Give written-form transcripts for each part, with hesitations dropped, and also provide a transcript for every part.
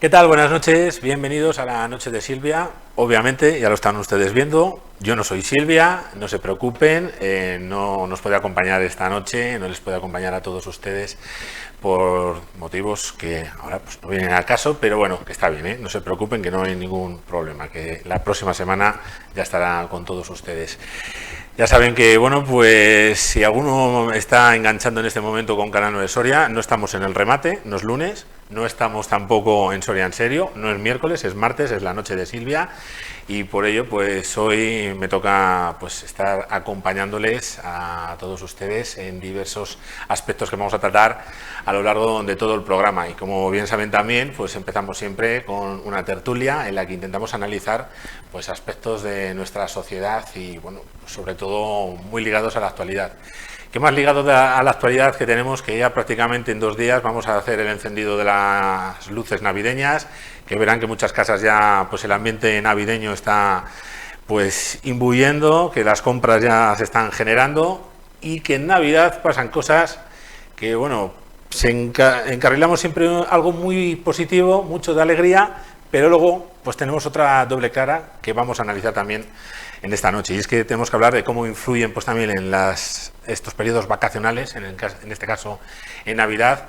¿Qué tal? Buenas noches, bienvenidos a la noche de Silvia. Obviamente, ya lo están ustedes viendo, yo no soy Silvia, no se preocupen, no nos puede acompañar esta noche, no les puede acompañar a todos ustedes por motivos que ahora pues, no vienen al caso, pero bueno, que está bien, no se preocupen, que no hay ningún problema, que la próxima semana ya estará con todos ustedes. Ya saben que, bueno, pues si alguno está enganchando en este momento con Canal 9 Soria, no estamos en el remate, no es lunes, no estamos tampoco en Soria en serio, no es miércoles, es martes, es la noche de Silvia y por ello pues hoy me toca pues estar acompañándoles a todos ustedes en diversos aspectos que vamos a tratar a lo largo de todo el programa y como bien saben también pues empezamos siempre con una tertulia en la que intentamos analizar pues aspectos de nuestra sociedad y bueno, sobre todo muy ligados a la actualidad. ¿Qué más ligado a la actualidad que tenemos? Que ya prácticamente en 2 días vamos a hacer el encendido de las luces navideñas, que verán que muchas casas ya pues el ambiente navideño está pues imbuyendo, que las compras ya se están generando y que en Navidad pasan cosas que bueno, encarrilamos siempre algo muy positivo, mucho de alegría, pero luego pues tenemos otra doble cara que vamos a analizar también en esta noche y es que tenemos que hablar de cómo influyen pues también en estos periodos vacacionales, en este caso en Navidad,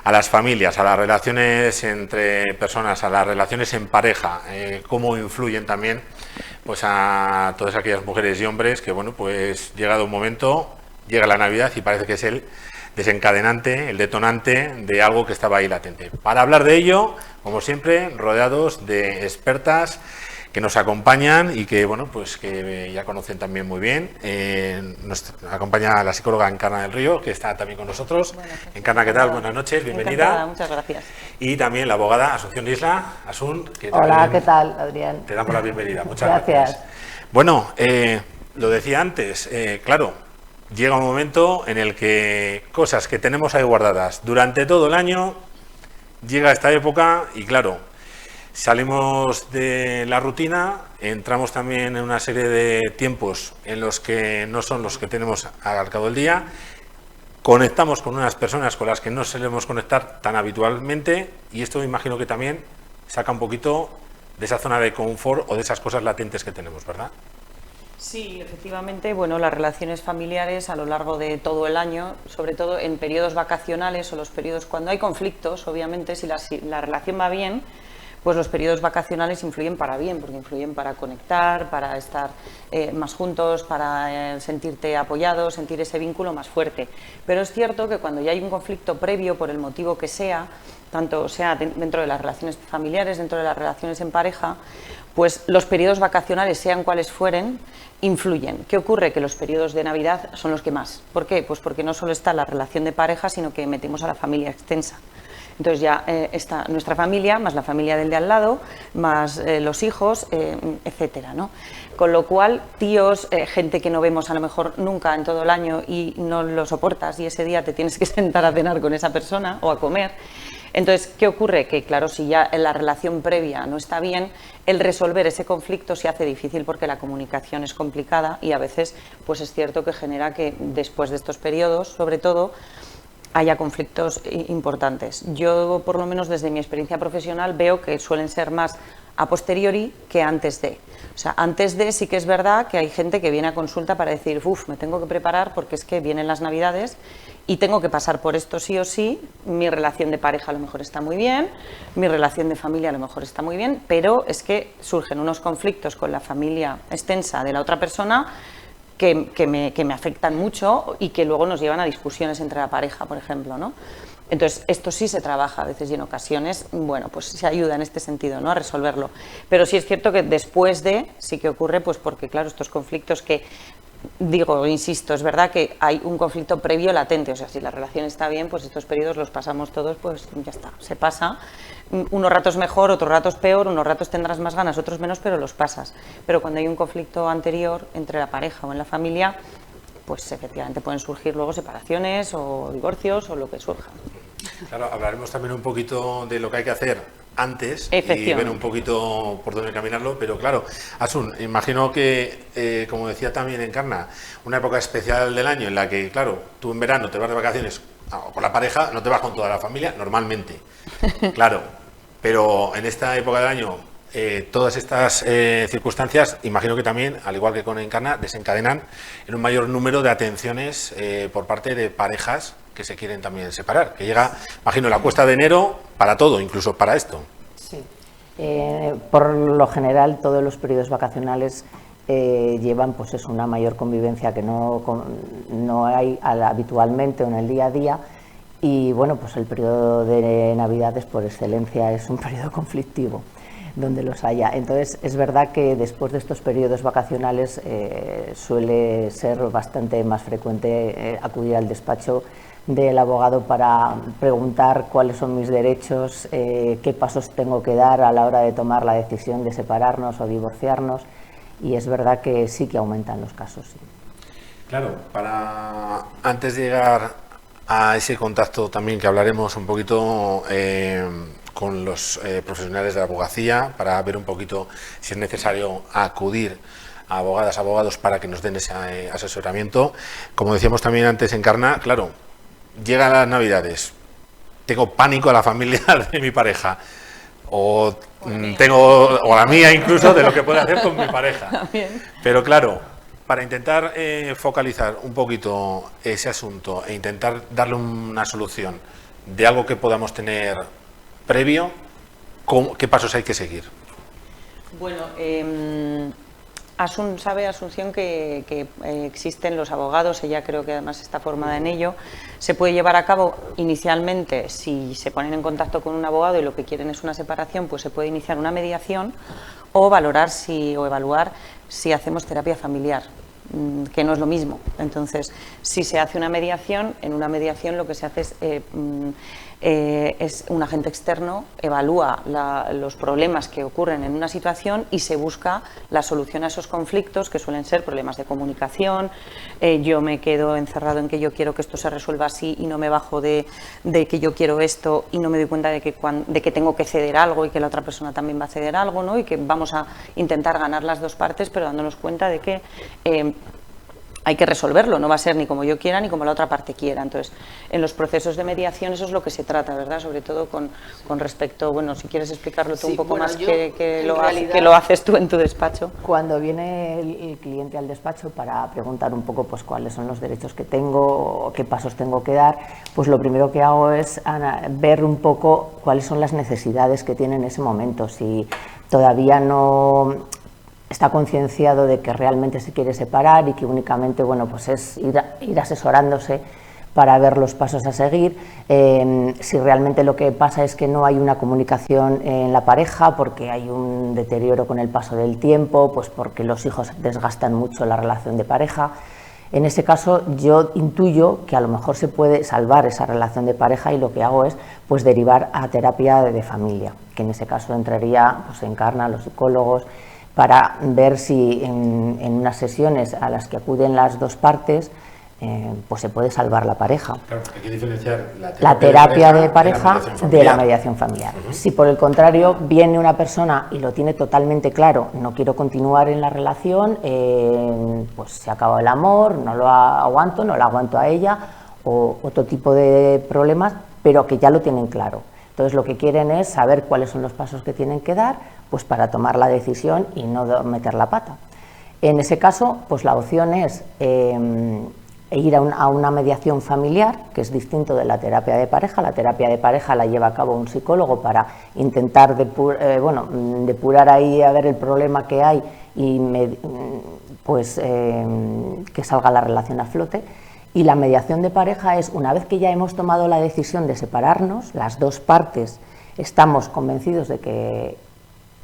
a las familias, a las relaciones entre personas, a las relaciones en pareja, cómo influyen también pues a todas aquellas mujeres y hombres que bueno pues llegado un momento, llega la Navidad y parece que es el desencadenante, el detonante de algo que estaba ahí latente. Para hablar de ello, como siempre, rodeados de expertas que nos acompañan y que bueno pues que ya conocen también muy bien. Nos acompaña la psicóloga Encarna del Río, que está también con nosotros. Encarna, ¿qué tal? Buenas noches, bienvenida. Encantada, muchas gracias. Y también la abogada Asunción Isla. Asun, que hola, ¿qué tal, Adrián? Te damos la bienvenida, muchas gracias. Bueno, lo decía antes, claro, llega un momento en el que cosas que tenemos ahí guardadas durante todo el año, llega esta época y claro, salimos de la rutina, entramos también en una serie de tiempos en los que no son los que tenemos al cabo del día, conectamos con unas personas con las que no solemos conectar tan habitualmente y esto me imagino que también saca un poquito de esa zona de confort o de esas cosas latentes que tenemos, ¿verdad? Sí, efectivamente, bueno, las relaciones familiares a lo largo de todo el año, sobre todo en periodos vacacionales o los periodos cuando hay conflictos, obviamente si la relación va bien, pues los periodos vacacionales influyen para bien, porque influyen para conectar, para estar más juntos, para sentirte apoyado, sentir ese vínculo más fuerte. Pero es cierto que cuando ya hay un conflicto previo, por el motivo que sea, tanto sea dentro de las relaciones familiares, dentro de las relaciones en pareja, pues los periodos vacacionales, sean cuales fueren, influyen. ¿Qué ocurre? Que los periodos de Navidad son los que más. ¿Por qué? Pues porque no solo está la relación de pareja, sino que metemos a la familia extensa. Entonces ya está nuestra familia, más la familia del de al lado, más los hijos, etcétera, ¿no? Con lo cual, tíos, gente que no vemos a lo mejor nunca en todo el año y no lo soportas y ese día te tienes que sentar a cenar con esa persona o a comer. Entonces, ¿qué ocurre? Que claro, si ya la relación previa no está bien, el resolver ese conflicto se hace difícil porque la comunicación es complicada y a veces pues es cierto que genera que después de estos periodos, sobre todo, haya conflictos importantes. Yo, por lo menos desde mi experiencia profesional, veo que suelen ser más a posteriori que antes de. O sea, antes de sí que es verdad que hay gente que viene a consulta para decir, uff, me tengo que preparar porque es que vienen las Navidades y tengo que pasar por esto sí o sí, mi relación de pareja a lo mejor está muy bien, mi relación de familia a lo mejor está muy bien, pero es que surgen unos conflictos con la familia extensa de la otra persona que me afectan mucho y que luego nos llevan a discusiones entre la pareja, por ejemplo, ¿no? Entonces, esto sí se trabaja a veces y en ocasiones, bueno, pues se ayuda en este sentido, ¿no?, a resolverlo. Pero sí es cierto que después de, sí que ocurre, pues porque, claro, estos conflictos que, digo, insisto, es verdad que hay un conflicto previo latente, o sea, si la relación está bien, pues estos periodos los pasamos todos, pues ya está, se pasa. Unos ratos mejor, otros ratos peor, unos ratos tendrás más ganas, otros menos, pero los pasas. Pero cuando hay un conflicto anterior entre la pareja o en la familia, pues efectivamente pueden surgir luego separaciones o divorcios o lo que surja. Claro, hablaremos también un poquito de lo que hay que hacer antes y ver un poquito por dónde caminarlo, pero claro, Asun, imagino que, como decía también Encarna, una época especial del año en la que, claro, tú en verano te vas de vacaciones con la pareja, no te vas con toda la familia, normalmente, claro, Pero en esta época del año, todas estas circunstancias, imagino que también, al igual que con Encarna, desencadenan en un mayor número de atenciones por parte de parejas que se quieren también separar, que llega, imagino, la cuesta de enero para todo, incluso para esto. Sí. Por lo general, todos los periodos vacacionales llevan pues es una mayor convivencia que no hay habitualmente en el día a día, y bueno, pues el periodo de Navidades por excelencia es un periodo conflictivo donde los haya. Entonces es verdad que después de estos periodos vacacionales suele ser bastante más frecuente acudir al despacho del abogado para preguntar cuáles son mis derechos, qué pasos tengo que dar a la hora de tomar la decisión de separarnos o divorciarnos. Y es verdad que sí que aumentan los casos. Sí. Claro, antes de llegar a ese contacto también que hablaremos un poquito con los profesionales de la abogacía, para ver un poquito si es necesario acudir a abogadas, abogados para que nos den ese asesoramiento. Como decíamos también antes, Encarna, claro, llegan las Navidades, tengo pánico a la familia de mi pareja, o la mía incluso, de lo que puedo hacer con mi pareja. Pero claro, para intentar focalizar un poquito ese asunto e intentar darle una solución de algo que podamos tener previo, ¿qué pasos hay que seguir? Bueno, sabe Asunción que existen los abogados, ella creo que además está formada en ello. Se puede llevar a cabo inicialmente, si se ponen en contacto con un abogado y lo que quieren es una separación, pues se puede iniciar una mediación o valorar o evaluar si hacemos terapia familiar, que no es lo mismo. Entonces, si se hace una mediación, en una mediación lo que se hace es un agente externo evalúa los problemas que ocurren en una situación y se busca la solución a esos conflictos, que suelen ser problemas de comunicación. Yo me quedo encerrado en que yo quiero que esto se resuelva así y no me bajo de que yo quiero esto y no me doy cuenta de que tengo que ceder algo y que la otra persona también va a ceder algo, ¿no? Y que vamos a intentar ganar las dos partes, pero dándonos cuenta de que hay que resolverlo, no va a ser ni como yo quiera ni como la otra parte quiera. Entonces, en los procesos de mediación eso es lo que se trata, ¿verdad? Sobre todo con respecto, bueno, si quieres explicarlo tú un poco más que lo haces tú en tu despacho. Cuando viene el cliente al despacho para preguntar un poco pues cuáles son los derechos que tengo, qué pasos tengo que dar, pues lo primero que hago es ver un poco cuáles son las necesidades que tiene en ese momento. Si todavía no está concienciado de que realmente se quiere separar y que únicamente, bueno, pues es ir asesorándose para ver los pasos a seguir. Si realmente lo que pasa es que no hay una comunicación en la pareja porque hay un deterioro con el paso del tiempo, pues porque los hijos desgastan mucho la relación de pareja. En ese caso yo intuyo que a lo mejor se puede salvar esa relación de pareja y lo que hago es pues derivar a terapia de familia, que en ese caso entraría pues Encarna, los psicólogos, para ver si en unas sesiones a las que acuden las dos partes pues se puede salvar la pareja. Claro, hay que diferenciar la terapia de pareja de la mediación familiar. Si por el contrario viene una persona y lo tiene totalmente claro, no quiero continuar en la relación, pues se acaba el amor, no lo aguanto, no la aguanto a ella, o otro tipo de problemas, pero que ya lo tienen claro. Entonces lo que quieren es saber cuáles son los pasos que tienen que dar pues para tomar la decisión y no meter la pata. En ese caso, pues la opción es ir a una mediación familiar, que es distinto de la terapia de pareja. La terapia de pareja la lleva a cabo un psicólogo para intentar depurar ahí a ver el problema que hay y que salga la relación a flote. Y la mediación de pareja es una vez que ya hemos tomado la decisión de separarnos, las dos partes estamos convencidos de que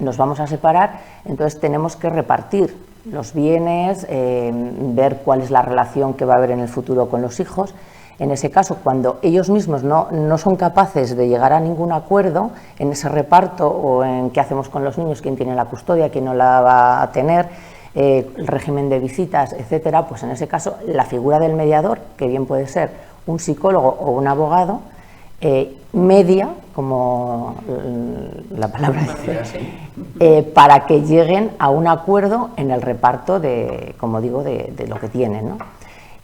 nos vamos a separar, entonces tenemos que repartir los bienes, ver cuál es la relación que va a haber en el futuro con los hijos. En ese caso, cuando ellos mismos no son capaces de llegar a ningún acuerdo en ese reparto o en qué hacemos con los niños, quién tiene la custodia, quién no la va a tener, el régimen de visitas, etcétera, pues en ese caso la figura del mediador, que bien puede ser un psicólogo o un abogado, media, como la palabra dice, para que lleguen a un acuerdo en el reparto de, como digo, de lo que tienen, ¿no?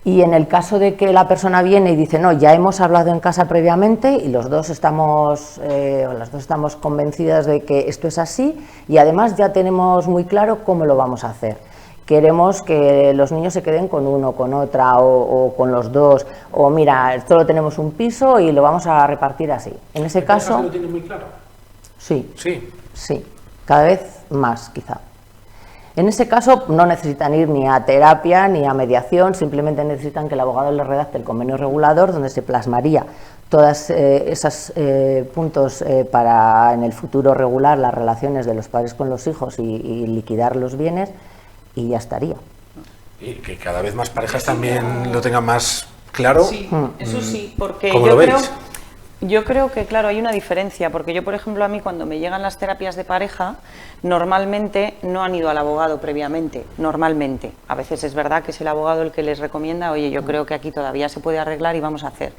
Y en el caso de que la persona viene y dice, no, ya hemos hablado en casa previamente y los dos estamos, o las dos estamos convencidas de que esto es así y además ya tenemos muy claro cómo lo vamos a hacer. Queremos que los niños se queden con uno, con otra o con los dos, o mira, solo tenemos un piso y lo vamos a repartir así. En ese caso... ¿Lo tiene muy claro? Sí, Sí. sí, cada vez más quizá. En ese caso no necesitan ir ni a terapia ni a mediación, simplemente necesitan que el abogado les redacte el convenio regulador donde se plasmaría todos esos puntos para en el futuro regular las relaciones de los padres con los hijos y liquidar los bienes y ya estaría. Y que cada vez más parejas también lo tengan más claro. Sí, eso sí, porque ¿Cómo lo veis? Yo creo que, claro, hay una diferencia, porque yo, por ejemplo, a mí cuando me llegan las terapias de pareja, normalmente no han ido al abogado previamente, normalmente. A veces es verdad que es el abogado el que les recomienda, oye, yo creo que aquí todavía se puede arreglar y vamos a hacer.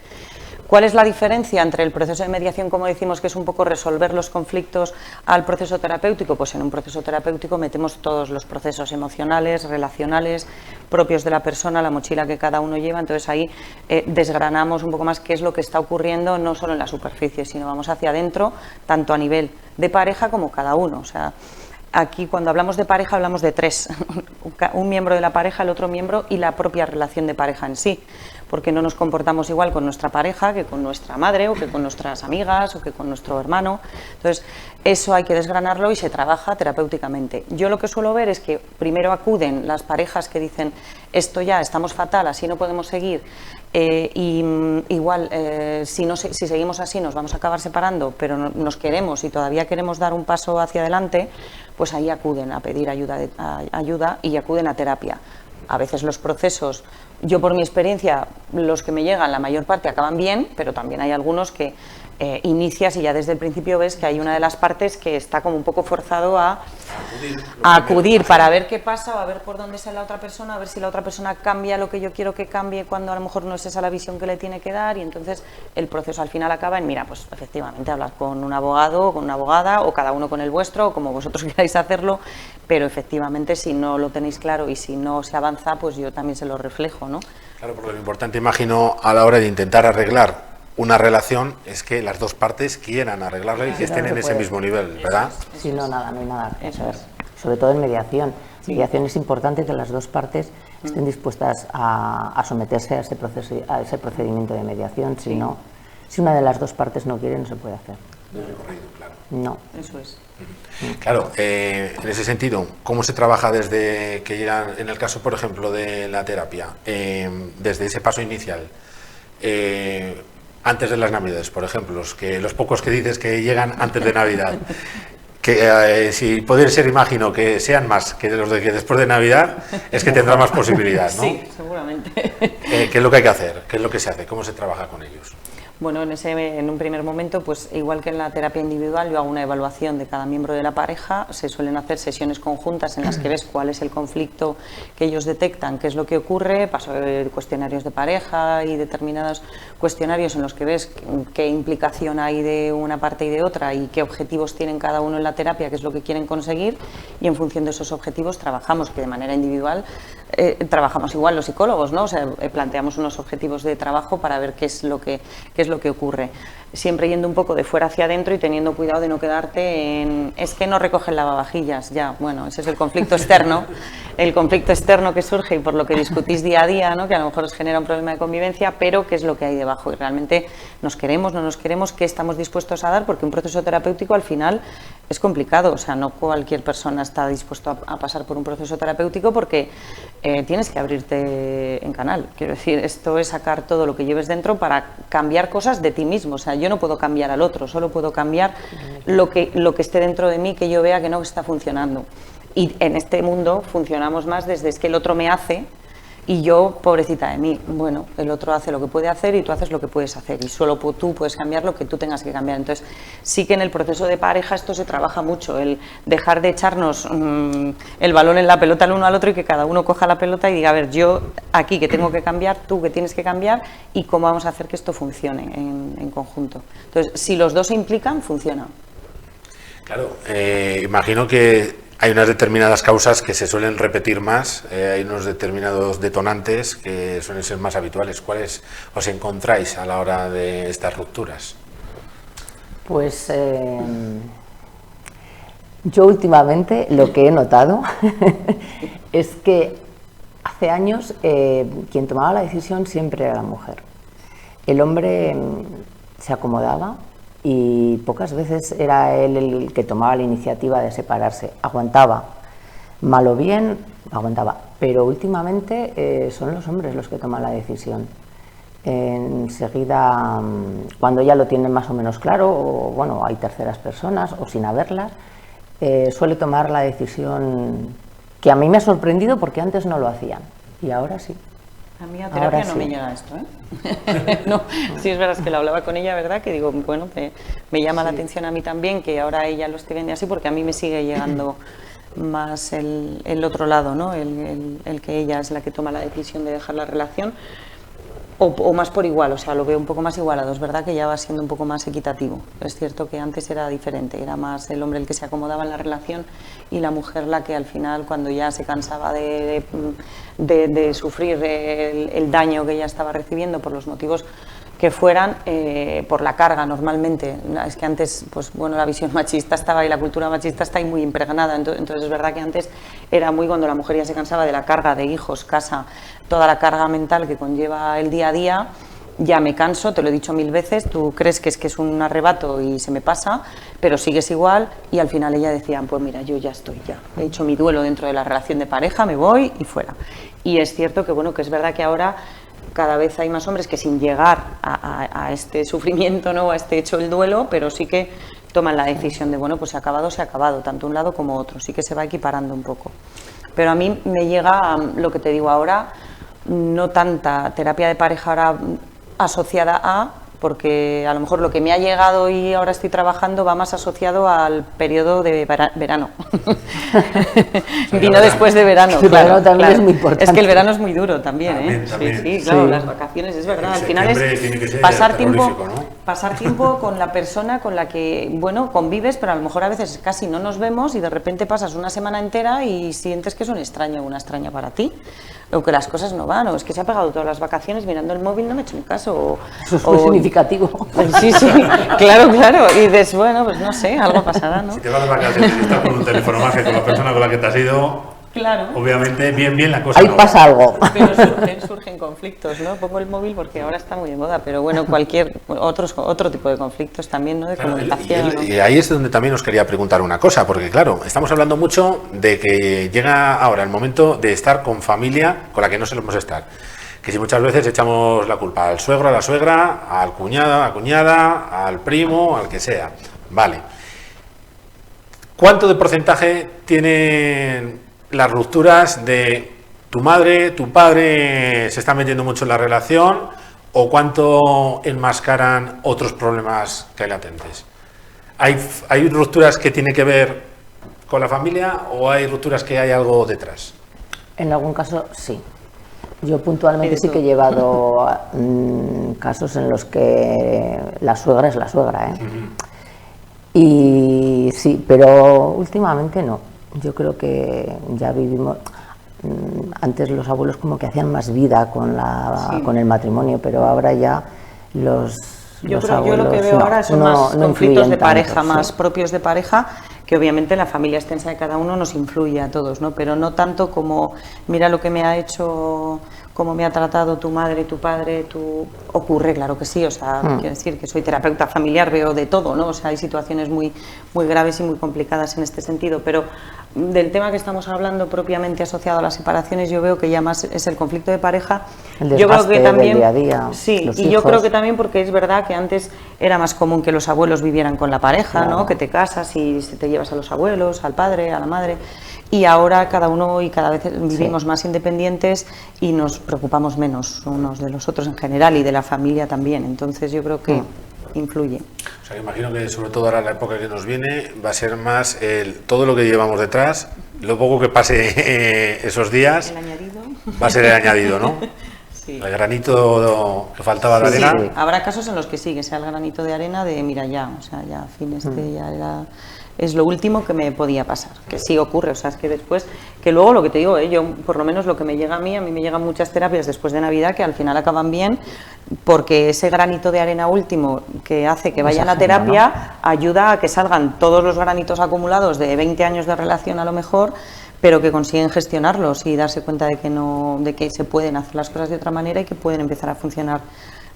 ¿Cuál es la diferencia entre el proceso de mediación, como decimos, que es un poco resolver los conflictos, al proceso terapéutico? Pues en un proceso terapéutico metemos todos los procesos emocionales, relacionales, propios de la persona, la mochila que cada uno lleva, entonces ahí desgranamos un poco más qué es lo que está ocurriendo, no solo en la superficie, sino vamos hacia adentro, tanto a nivel de pareja como cada uno. O sea, aquí cuando hablamos de pareja hablamos de tres, un miembro de la pareja, el otro miembro y la propia relación de pareja en sí, porque no nos comportamos igual con nuestra pareja que con nuestra madre o que con nuestras amigas o que con nuestro hermano. Entonces, eso hay que desgranarlo y se trabaja terapéuticamente. Yo lo que suelo ver es que primero acuden las parejas que dicen esto ya, estamos fatal, así no podemos seguir, igual si seguimos así nos vamos a acabar separando, pero nos queremos y todavía queremos dar un paso hacia adelante, pues ahí acuden a pedir ayuda y acuden a terapia. A veces los procesos, yo por mi experiencia, los que me llegan, la mayor parte acaban bien, pero también hay algunos que inicias y ya desde el principio ves que hay una de las partes que está como un poco forzado a acudir para ver qué pasa o a ver por dónde sale la otra persona, a ver si la otra persona cambia lo que yo quiero que cambie cuando a lo mejor no es esa la visión que le tiene que dar, y entonces el proceso al final acaba en, mira, pues efectivamente hablar con un abogado o con una abogada o cada uno con el vuestro o como vosotros queráis hacerlo, pero efectivamente si no lo tenéis claro y si no se avanza, pues yo también se lo reflejo, ¿no? Claro, porque lo importante, imagino, a la hora de intentar arreglar una relación es que las dos partes quieran arreglarla y que estén en ese mismo nivel, ¿verdad? Sí, no, no hay nada que hacer. Sobre todo en mediación. Mediación es importante que las dos partes estén dispuestas a someterse a ese proceso, a ese procedimiento de mediación. Si no, si una de las dos partes no quiere, no se puede hacer. No. Eso es. Claro, en ese sentido, ¿cómo se trabaja desde que llegan, en el caso, por ejemplo, de la terapia, desde ese paso inicial? Antes de las Navidades, por ejemplo, los pocos que dices que llegan antes de Navidad, que si puede ser, imagino, que sean más que los de que después de Navidad, es que tendrá más posibilidad, ¿no? Sí, seguramente. ¿Qué es lo que hay que hacer? ¿Qué es lo que se hace? ¿Cómo se trabaja con ellos? Bueno, en un primer momento, pues igual que en la terapia individual, yo hago una evaluación de cada miembro de la pareja, se suelen hacer sesiones conjuntas en las que ves cuál es el conflicto que ellos detectan, qué es lo que ocurre, paso cuestionarios de pareja y determinados cuestionarios en los que ves qué implicación hay de una parte y de otra y qué objetivos tienen cada uno en la terapia, qué es lo que quieren conseguir, y en función de esos objetivos trabajamos, que de manera individual trabajamos igual los psicólogos, ¿no? O sea, planteamos unos objetivos de trabajo para ver qué es lo que ocurre. Siempre yendo un poco de fuera hacia adentro y teniendo cuidado de no quedarte en es que no recogen lavavajillas, ya, bueno, ese es el conflicto externo que surge y por lo que discutís día a día, ¿no? Que a lo mejor os genera un problema de convivencia, pero qué es lo que hay debajo y realmente nos queremos, no nos queremos, qué estamos dispuestos a dar, porque un proceso terapéutico al final es complicado, o sea, no cualquier persona está dispuesto a pasar por un proceso terapéutico porque tienes que abrirte en canal, quiero decir, esto es sacar todo lo que lleves dentro para cambiar cosas de ti mismo, o sea, yo no puedo cambiar al otro, solo puedo cambiar lo que esté dentro de mí, que yo vea que no está funcionando. Y en este mundo funcionamos más desde es que el otro me hace y yo, pobrecita de mí, bueno, el otro hace lo que puede hacer y tú haces lo que puedes hacer y solo tú puedes cambiar lo que tú tengas que cambiar. Entonces, sí que en el proceso de pareja esto se trabaja mucho, el dejar de echarnos el balón en la pelota el uno al otro y que cada uno coja la pelota y diga, a ver, yo aquí que tengo que cambiar, tú que tienes que cambiar y cómo vamos a hacer que esto funcione en conjunto. Entonces, si los dos se implican, funciona. Claro, imagino que hay unas determinadas causas que se suelen repetir más, hay unos determinados detonantes que suelen ser más habituales. ¿Cuáles os encontráis a la hora de estas rupturas? Pues yo últimamente lo que he notado es que hace años quien tomaba la decisión siempre era la mujer. El hombre se acomodaba y pocas veces era él el que tomaba la iniciativa de separarse. Aguantaba, mal o bien, aguantaba. Pero últimamente son los hombres los que toman la decisión. Enseguida, cuando ya lo tienen más o menos claro, o bueno, hay terceras personas o sin haberlas, suele tomar la decisión que a mí me ha sorprendido porque antes no lo hacían y ahora sí. A mí a terapia no me llega esto, ¿eh? No, sí es verdad, es que lo hablaba con ella, ¿verdad? Que digo, bueno, me llama la atención a mí también que ahora ella lo esté viendo así, porque a mí me sigue llegando más el otro lado, ¿no? El que ella es la que toma la decisión de dejar la relación, o más por igual, o sea, lo veo un poco más igualado. Es verdad que ya va siendo un poco más equitativo. Es cierto que antes era diferente, era más el hombre el que se acomodaba en la relación y la mujer la que al final, cuando ya se cansaba de sufrir el daño que ella estaba recibiendo por los motivos que fueran, por la carga normalmente. Es que antes, pues bueno, la visión machista estaba y la cultura machista está ahí muy impregnada, entonces es verdad que antes era muy, cuando la mujer ya se cansaba de la carga de hijos, casa, toda la carga mental que conlleva el día a día, ya me canso, te lo he dicho 1000 veces, tú crees que es un arrebato y se me pasa, pero sigues igual, y al final ella decía, pues mira, yo ya estoy, ya he hecho mi duelo dentro de la relación de pareja, me voy y fuera. Y es cierto que bueno, que es verdad que ahora cada vez hay más hombres que sin llegar a este sufrimiento, ¿no?, a este hecho del duelo, pero sí que toman la decisión de, bueno, pues se ha acabado, tanto un lado como otro, sí que se va equiparando un poco. Pero a mí me llega lo que te digo ahora, no tanta terapia de pareja ahora asociada a, porque a lo mejor lo que me ha llegado y ahora estoy trabajando va más asociado al periodo de verano. Vino después de verano. El verano también claro. es muy importante. Es que el verano es muy duro también, También. Sí, claro, Sí. las vacaciones, es verdad. En Al final es tiene que ser pasar tiempo, terrorífico, ¿no? pasar tiempo con la persona con la que, bueno, convives, pero a lo mejor a veces casi no nos vemos y de repente pasas una semana entera y sientes que es un extraño o una extraña para ti. O que las cosas no van, o es que se ha pegado todas las vacaciones mirando el móvil, no me he hecho ni caso. Eso es muy significativo. Sí, claro, y dices, bueno, pues no sé, algo pasará, ¿no? Si te vas de vacaciones y estás con un teléfono mágico con la persona con la que te has ido, claro. Obviamente, bien la cosa. Ahí no pasa algo. Pero surgen conflictos, ¿no? Pongo el móvil porque ahora está muy de moda, pero bueno, otro tipo de conflictos también, ¿no? De Claro, comunicación. ¿no? y ahí es donde también os quería preguntar una cosa, porque claro, estamos hablando mucho de que llega ahora el momento de estar con familia con la que no solemos estar. Que si muchas veces echamos la culpa al suegro, a la suegra, al cuñado, a la cuñada, al primo, al que sea. Vale. ¿Cuánto de porcentaje tienen las rupturas de tu madre, tu padre se está metiendo mucho en la relación, o cuánto enmascaran otros problemas que hay latentes? ¿Hay rupturas que tienen que ver con la familia o hay rupturas que hay algo detrás? En algún caso sí. Yo puntualmente sí que he llevado casos en los que la suegra es la suegra, ¿eh? Y sí, pero últimamente no. Yo creo que ya vivimos. Antes los abuelos como que hacían más vida con el matrimonio, pero ahora ya los abuelos. Yo lo que veo ahora son más conflictos de pareja, tanto, más sí. propios de pareja, que obviamente la familia extensa de cada uno nos influye a todos, ¿no? Pero no tanto como, mira lo que me ha hecho, cómo me ha tratado tu madre, tu padre, ocurre, claro que sí, o sea, quiero decir que soy terapeuta familiar, veo de todo, ¿no? O sea, hay situaciones muy graves y muy complicadas en este sentido, pero del tema que estamos hablando propiamente asociado a las separaciones, yo veo que ya más es el conflicto de pareja. El yo creo desgaste que también, del día a día, sí, los y hijos. yo creo que también porque es verdad que antes era más común que los abuelos vivieran con la pareja, Claro. ¿no? Que te casas y te llevas a los abuelos, al padre, a la madre, y ahora cada uno y cada vez vivimos más independientes y nos preocupamos menos unos de los otros en general y de la familia también, entonces yo creo que influye. O sea, imagino que sobre todo ahora la época que nos viene va a ser más todo lo que llevamos detrás, lo poco que pase esos días, El añadido. va a ser el añadido, ¿no? Sí. El granito que faltaba de Sí, arena. sí. Habrá casos en los que sí, que sea el granito de arena de mira ya, o sea, ya a fin ya era es lo último que me podía pasar, que sí ocurre, o sea, es que después, que luego lo que te digo, yo por lo menos lo que me llega a mí me llegan muchas terapias después de Navidad que al final acaban bien, porque ese granito de arena último que hace que vayan a terapia, ¿no?, ayuda a que salgan todos los granitos acumulados de 20 años de relación a lo mejor, pero que consiguen gestionarlos y darse cuenta de que se pueden hacer las cosas de otra manera y que pueden empezar a funcionar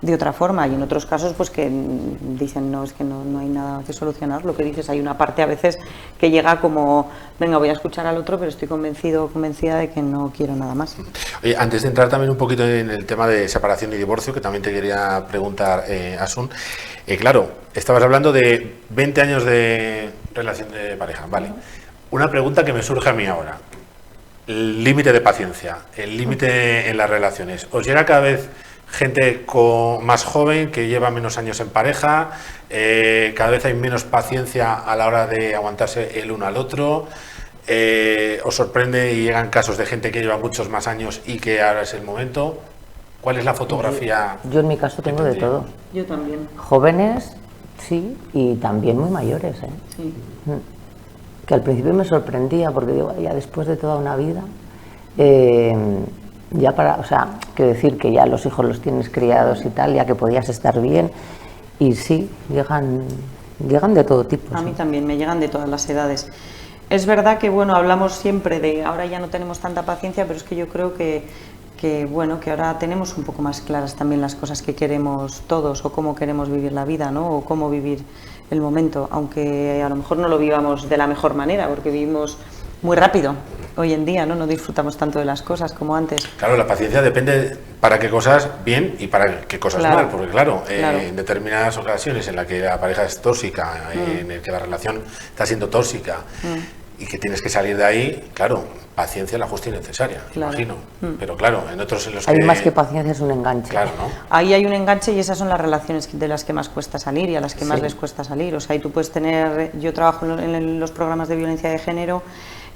de otra forma. Y en otros casos pues que dicen no, es que no hay nada que solucionar. Lo que dices, hay una parte a veces que llega como, venga, voy a escuchar al otro, pero estoy convencida de que no quiero nada más. Oye, antes de entrar también un poquito en el tema de separación y divorcio, que también te quería preguntar, Asun, claro, estabas hablando de 20 años de relación de pareja, vale. Una pregunta que me surge a mí ahora, el límite de paciencia, el límite en las relaciones. ¿Os llega cada vez gente más joven que lleva menos años en pareja? Cada vez hay menos paciencia a la hora de aguantarse el uno al otro. ¿Os sorprende y llegan casos de gente que lleva muchos más años y que ahora es el momento? ¿Cuál es la fotografía? Yo en mi caso tengo de todo. Yo también. Jóvenes, sí, y también muy mayores, ¿eh? Sí. Que al principio me sorprendía porque digo, ya después de toda una vida, ya o sea, quiero decir que ya los hijos los tienes criados y tal, ya que podías estar bien, y sí, llegan de todo tipo. A mí también me llegan de todas las edades. Es verdad que, bueno, hablamos siempre de ahora ya no tenemos tanta paciencia, pero es que yo creo que ahora tenemos un poco más claras también las cosas que queremos todos, o cómo queremos vivir la vida, ¿no? O cómo vivir el momento, aunque a lo mejor no lo vivamos de la mejor manera, porque vivimos muy rápido hoy en día, no disfrutamos tanto de las cosas como antes. Claro, la paciencia depende para qué cosas bien y para qué cosas mal, porque claro, en determinadas ocasiones en las que la pareja es tóxica, en el que la relación está siendo tóxica y que tienes que salir de ahí, claro, paciencia es la justa y necesaria, imagino. Pero claro, en otros en los que... Hay más que paciencia, es un enganche. Claro, ¿no? Ahí hay un enganche y esas son las relaciones de las que más cuesta salir y a las que más les cuesta salir. O sea, ahí tú puedes tener... Yo trabajo en los programas de violencia de género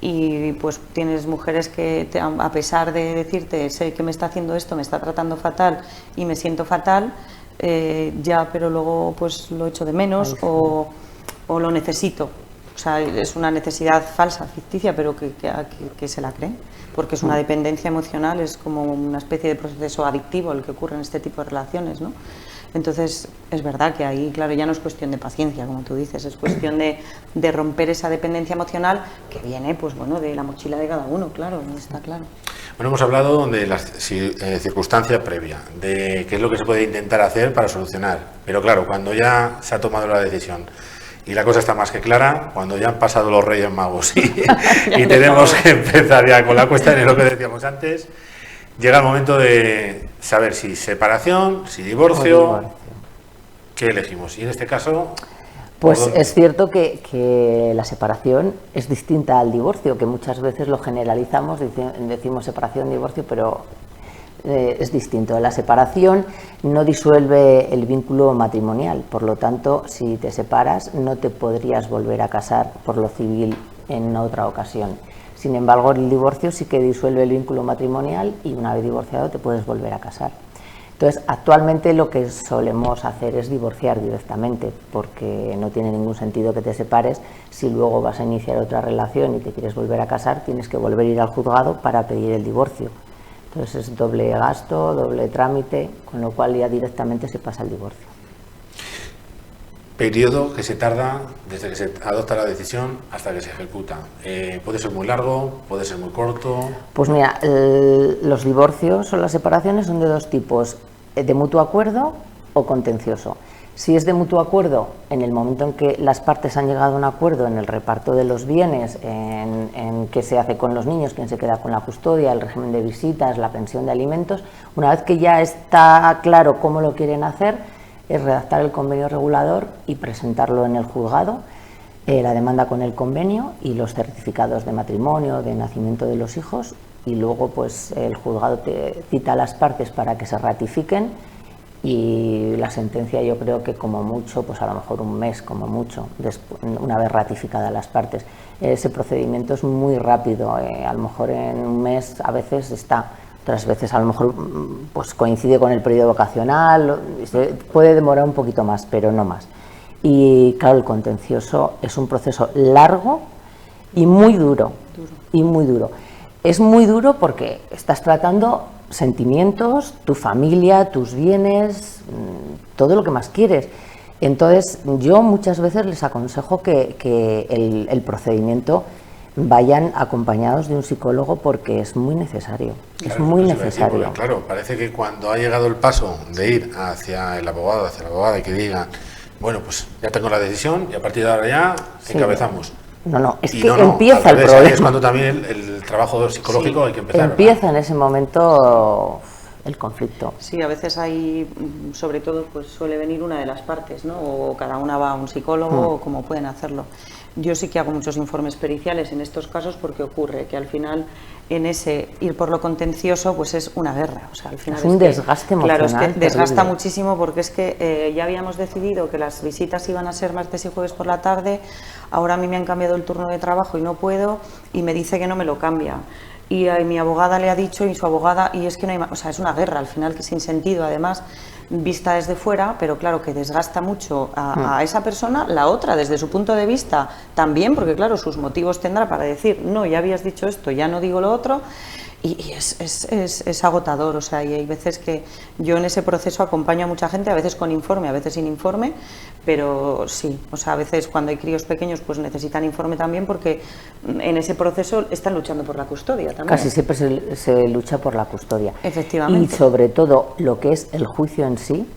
y pues tienes mujeres que a pesar de decirte, sé que me está haciendo esto, me está tratando fatal y me siento fatal, pero luego pues lo echo de menos o lo necesito. O sea, es una necesidad falsa, ficticia, pero que se la creen, porque es una dependencia emocional, es como una especie de proceso adictivo el que ocurre en este tipo de relaciones, ¿no? Entonces, es verdad que ahí, claro, ya no es cuestión de paciencia, como tú dices, es cuestión de romper esa dependencia emocional que viene, pues bueno, de la mochila de cada uno, claro, está claro. Bueno, hemos hablado de la circunstancia previa, de qué es lo que se puede intentar hacer para solucionar, pero claro, cuando ya se ha tomado la decisión y la cosa está más que clara, cuando ya han pasado los Reyes Magos y tenemos que empezar ya con la cuesta de enero que decíamos antes, llega el momento de saber si separación, si divorcio, ¿qué elegimos? Y en este caso... Pues es cierto que la separación es distinta al divorcio, que muchas veces lo generalizamos, decimos separación, divorcio, pero es distinto. La separación no disuelve el vínculo matrimonial, por lo tanto, si te separas no te podrías volver a casar por lo civil en otra ocasión. Sin embargo, el divorcio sí que disuelve el vínculo matrimonial y una vez divorciado te puedes volver a casar. Entonces, actualmente lo que solemos hacer es divorciar directamente, porque no tiene ningún sentido que te separes. Si luego vas a iniciar otra relación y te quieres volver a casar, tienes que volver a ir al juzgado para pedir el divorcio. Entonces es doble gasto, doble trámite, con lo cual ya directamente se pasa al divorcio. Periodo que se tarda desde que se adopta la decisión hasta que se ejecuta. ¿Puede ser muy largo? ¿Puede ser muy corto? Pues mira, los divorcios o las separaciones son de dos tipos, de mutuo acuerdo o contencioso. Si es de mutuo acuerdo, en el momento en que las partes han llegado a un acuerdo en el reparto de los bienes, en qué se hace con los niños, quién se queda con la custodia, el régimen de visitas, la pensión de alimentos, una vez que ya está claro cómo lo quieren hacer, es redactar el convenio regulador y presentarlo en el juzgado, la demanda con el convenio y los certificados de matrimonio, de nacimiento de los hijos, y luego pues el juzgado te cita a las partes para que se ratifiquen y la sentencia yo creo que como mucho, pues a lo mejor un mes como mucho, una vez ratificada las partes. Ese procedimiento es muy rápido, a lo mejor en un mes a veces está, otras veces a lo mejor pues coincide con el periodo vacacional, puede demorar un poquito más, pero no más. Y claro, el contencioso es un proceso largo y muy duro. Y muy duro. Es muy duro porque estás tratando sentimientos, tu familia, tus bienes, todo lo que más quieres. Entonces, yo muchas veces les aconsejo que el procedimiento vayan acompañados de un psicólogo porque es muy necesario. Claro, es muy eso te iba a decir, necesario. porque, claro, parece que cuando ha llegado el paso de ir hacia el abogado, hacia la abogada y que digan, bueno, pues ya tengo la decisión y a partir de ahora ya encabezamos. No, es Y que no, empieza al el revés, problema. ahí es cuando también el trabajo psicológico hay que empezar. Empieza en ese momento el conflicto. Sí, a veces hay, sobre todo, pues suele venir una de las partes, ¿no? O cada una va a un psicólogo o como pueden hacerlo. Yo sí que hago muchos informes periciales en estos casos porque ocurre que al final en ese ir por lo contencioso pues es una guerra. O sea, al final es un desgaste emocional. Claro, es que desgasta terrible. Muchísimo porque es que ya habíamos decidido que las visitas iban a ser martes y jueves por la tarde, ahora a mí me han cambiado el turno de trabajo y no puedo y me dice que no me lo cambia. Y a mi abogada le ha dicho y su abogada, y es que no hay más, o sea, es una guerra al final que sin sentido, además vista desde fuera, pero claro que desgasta mucho a esa persona, la otra desde su punto de vista también, porque claro, sus motivos tendrá para decir, no, ya habías dicho esto, ya no digo lo otro, y es agotador, o sea, y hay veces que yo en ese proceso acompaño a mucha gente, a veces con informe, a veces sin informe, pero sí, o sea, a veces cuando hay críos pequeños pues necesitan informe también porque en ese proceso están luchando por la custodia también. Casi siempre se lucha por la custodia. Efectivamente. Y sobre todo lo que es el juicio en sí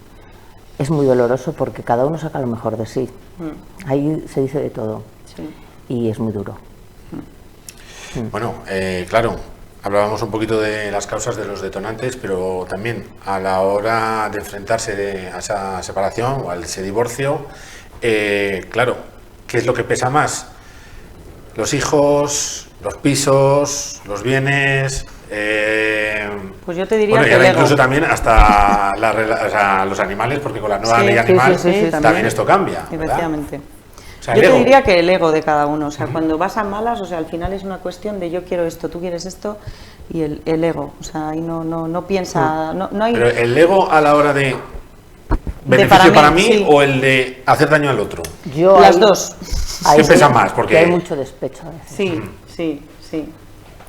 es muy doloroso porque cada uno saca lo mejor de sí. Ahí se dice de todo. Sí. Y es muy duro. Bueno, claro, hablábamos un poquito de las causas de los detonantes, pero también a la hora de enfrentarse a esa separación o a ese divorcio, claro, ¿qué es lo que pesa más? Los hijos, los pisos, los bienes. Pues yo te diría bueno, y que ahora el ego. incluso también hasta o sea, los animales, porque con la nueva ley animal también esto cambia, ¿verdad? Efectivamente. O sea, Yo el te ego. diría que el ego de cada uno, o sea, cuando vas a malas, o sea, al final es una cuestión de yo quiero esto, tú quieres esto, y el ego, o sea, ahí no piensa, no hay... Pero el ego a la hora de beneficio para mí sí. o el de hacer daño al otro. Las dos. ¿Qué pesa más? Porque hay mucho despecho a veces. Sí,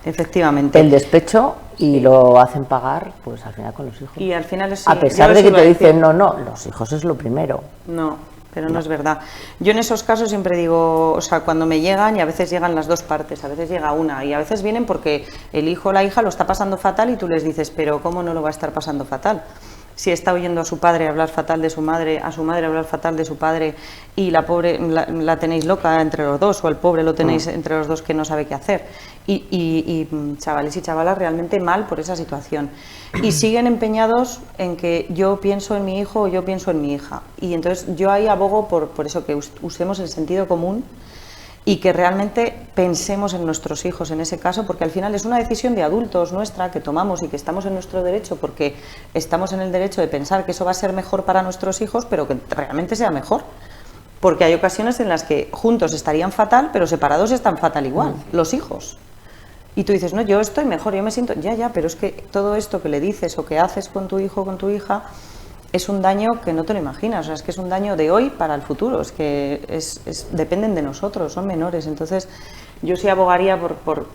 efectivamente. El despecho y lo hacen pagar, pues al final con los hijos. Y al final es... a pesar de que te dicen, no, los hijos es lo primero. No, pero no es verdad. Yo en esos casos siempre digo, o sea, cuando me llegan, y a veces llegan las dos partes, a veces llega una, y a veces vienen porque el hijo o la hija lo está pasando fatal y tú les dices, pero ¿cómo no lo va a estar pasando fatal? Si está oyendo a su padre hablar fatal de su madre, a su madre hablar fatal de su padre, y la pobre la tenéis loca entre los dos, o el pobre lo tenéis entre los dos que no sabe qué hacer. Y chavales y chavalas realmente mal por esa situación. Y siguen empeñados en que yo pienso en mi hijo o yo pienso en mi hija. Y entonces yo ahí abogo por eso, que usemos el sentido común y que realmente pensemos en nuestros hijos en ese caso, porque al final es una decisión de adultos nuestra que tomamos y que estamos en nuestro derecho, porque estamos en el derecho de pensar que eso va a ser mejor para nuestros hijos, pero que realmente sea mejor. Porque hay ocasiones en las que juntos estarían fatal, pero separados están fatal igual, los hijos. Y tú dices, no, yo estoy mejor, yo me siento... Ya, pero es que todo esto que le dices o que haces con tu hijo o con tu hija es un daño que no te lo imaginas, o sea, es que es un daño de hoy para el futuro, es que dependen de nosotros, son menores. Entonces, yo sí abogaría por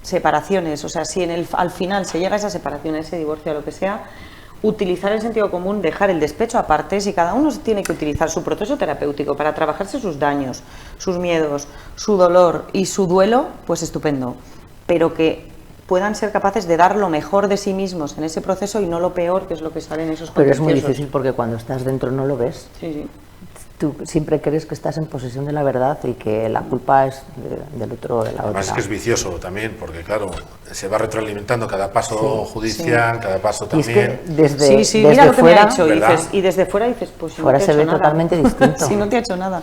separaciones, o sea, si al final se llega a esa separación, a ese divorcio, a lo que sea, utilizar el sentido común, dejar el despecho aparte, si cada uno tiene que utilizar su proceso terapéutico para trabajarse sus daños, sus miedos, su dolor y su duelo, pues estupendo, pero que puedan ser capaces de dar lo mejor de sí mismos en ese proceso y no lo peor, que es lo que sale en esos Pero es muy contenciosos. difícil porque cuando estás dentro no lo ves. Sí. Tú siempre crees que estás en posesión de la verdad y que la culpa es del otro o de la otra. Además es que es vicioso también, porque claro, se va retroalimentando cada paso judicial, cada paso Y es también. que desde mira lo que fuera, me ha hecho, y desde fuera dices, pues si fuera no te se ha ve hecho nada. totalmente distinto. Si no te ha hecho nada.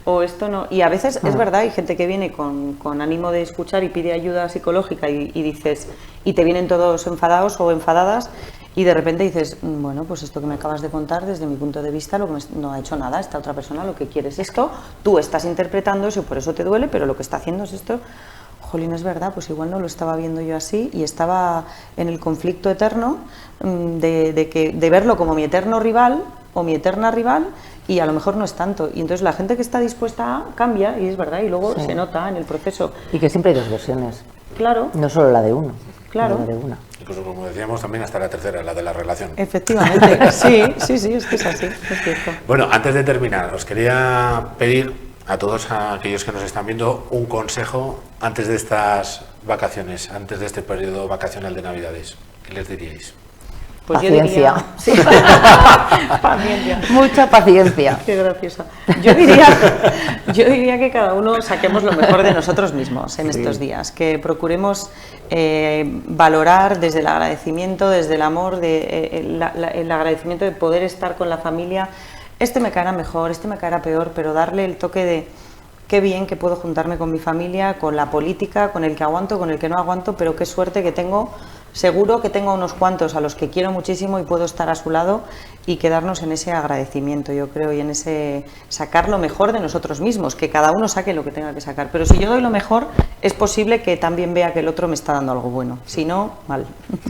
O esto no. Y a veces es verdad, hay gente que viene con ánimo de escuchar y pide ayuda psicológica y dices, y te vienen todos enfadados o enfadadas, y de repente dices, bueno, pues esto que me acabas de contar, desde mi punto de vista, no ha hecho nada, esta otra persona lo que quiere es esto, tú estás interpretando eso y por eso te duele, pero lo que está haciendo es esto. Jolín, es verdad, pues igual no lo estaba viendo yo así y estaba en el conflicto eterno de verlo como mi eterno rival o mi eterna rival y a lo mejor no es tanto. Y entonces la gente que está dispuesta a cambia, y es verdad, y luego se nota en el proceso. Y que siempre hay dos versiones. Claro. No solo la de uno. Claro. La de una. Incluso, como decíamos, también hasta la tercera, la de la relación. Efectivamente, sí, es que es así, es cierto. Bueno, antes de terminar, os quería pedir a todos aquellos que nos están viendo un consejo antes de estas vacaciones, antes de este periodo vacacional de Navidades. ¿Qué les diríais? Pues paciencia. Yo diría... Paciencia. Mucha paciencia. Qué graciosa. Yo diría que cada uno saquemos lo mejor de nosotros mismos en estos días, que procuremos valorar desde el agradecimiento, desde el amor, el agradecimiento de poder estar con la familia. Este me caerá mejor, este me caerá peor, pero darle el toque de qué bien que puedo juntarme con mi familia, con la política, con el que aguanto, con el que no aguanto, pero qué suerte que tengo. Seguro que tengo unos cuantos a los que quiero muchísimo y puedo estar a su lado y quedarnos en ese agradecimiento, yo creo, y en ese sacar lo mejor de nosotros mismos, que cada uno saque lo que tenga que sacar. Pero si yo doy lo mejor, es posible que también vea que el otro me está dando algo bueno. Si no, mal.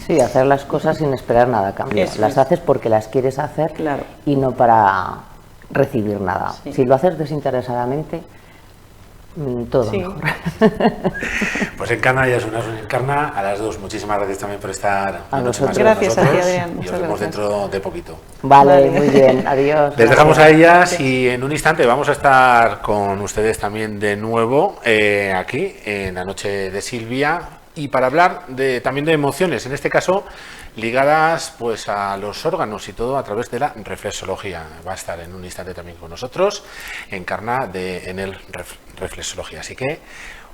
Sí, hacer las cosas sin esperar nada a cambio. Eso las es. haces porque las quieres hacer, Claro. y no para recibir nada. Sí. Si lo haces desinteresadamente, todo Sí. mejor. Pues Encarna y Asuna Encarna, a las dos, muchísimas gracias también por estar A una noche más vosotros. con Gracias a ti, nosotros, Adrián, y muchas nos vemos gracias. dentro de poquito. Vale, Vale. muy bien. Adiós. Les dejamos a Gracias. ellas y en un instante vamos a estar con ustedes también de nuevo aquí en la noche de Silvia, y para hablar también de emociones, en este caso ligadas pues a los órganos y todo a través de la reflexología. Va a estar en un instante también con nosotros Encarna de Enel Reflexología. Así que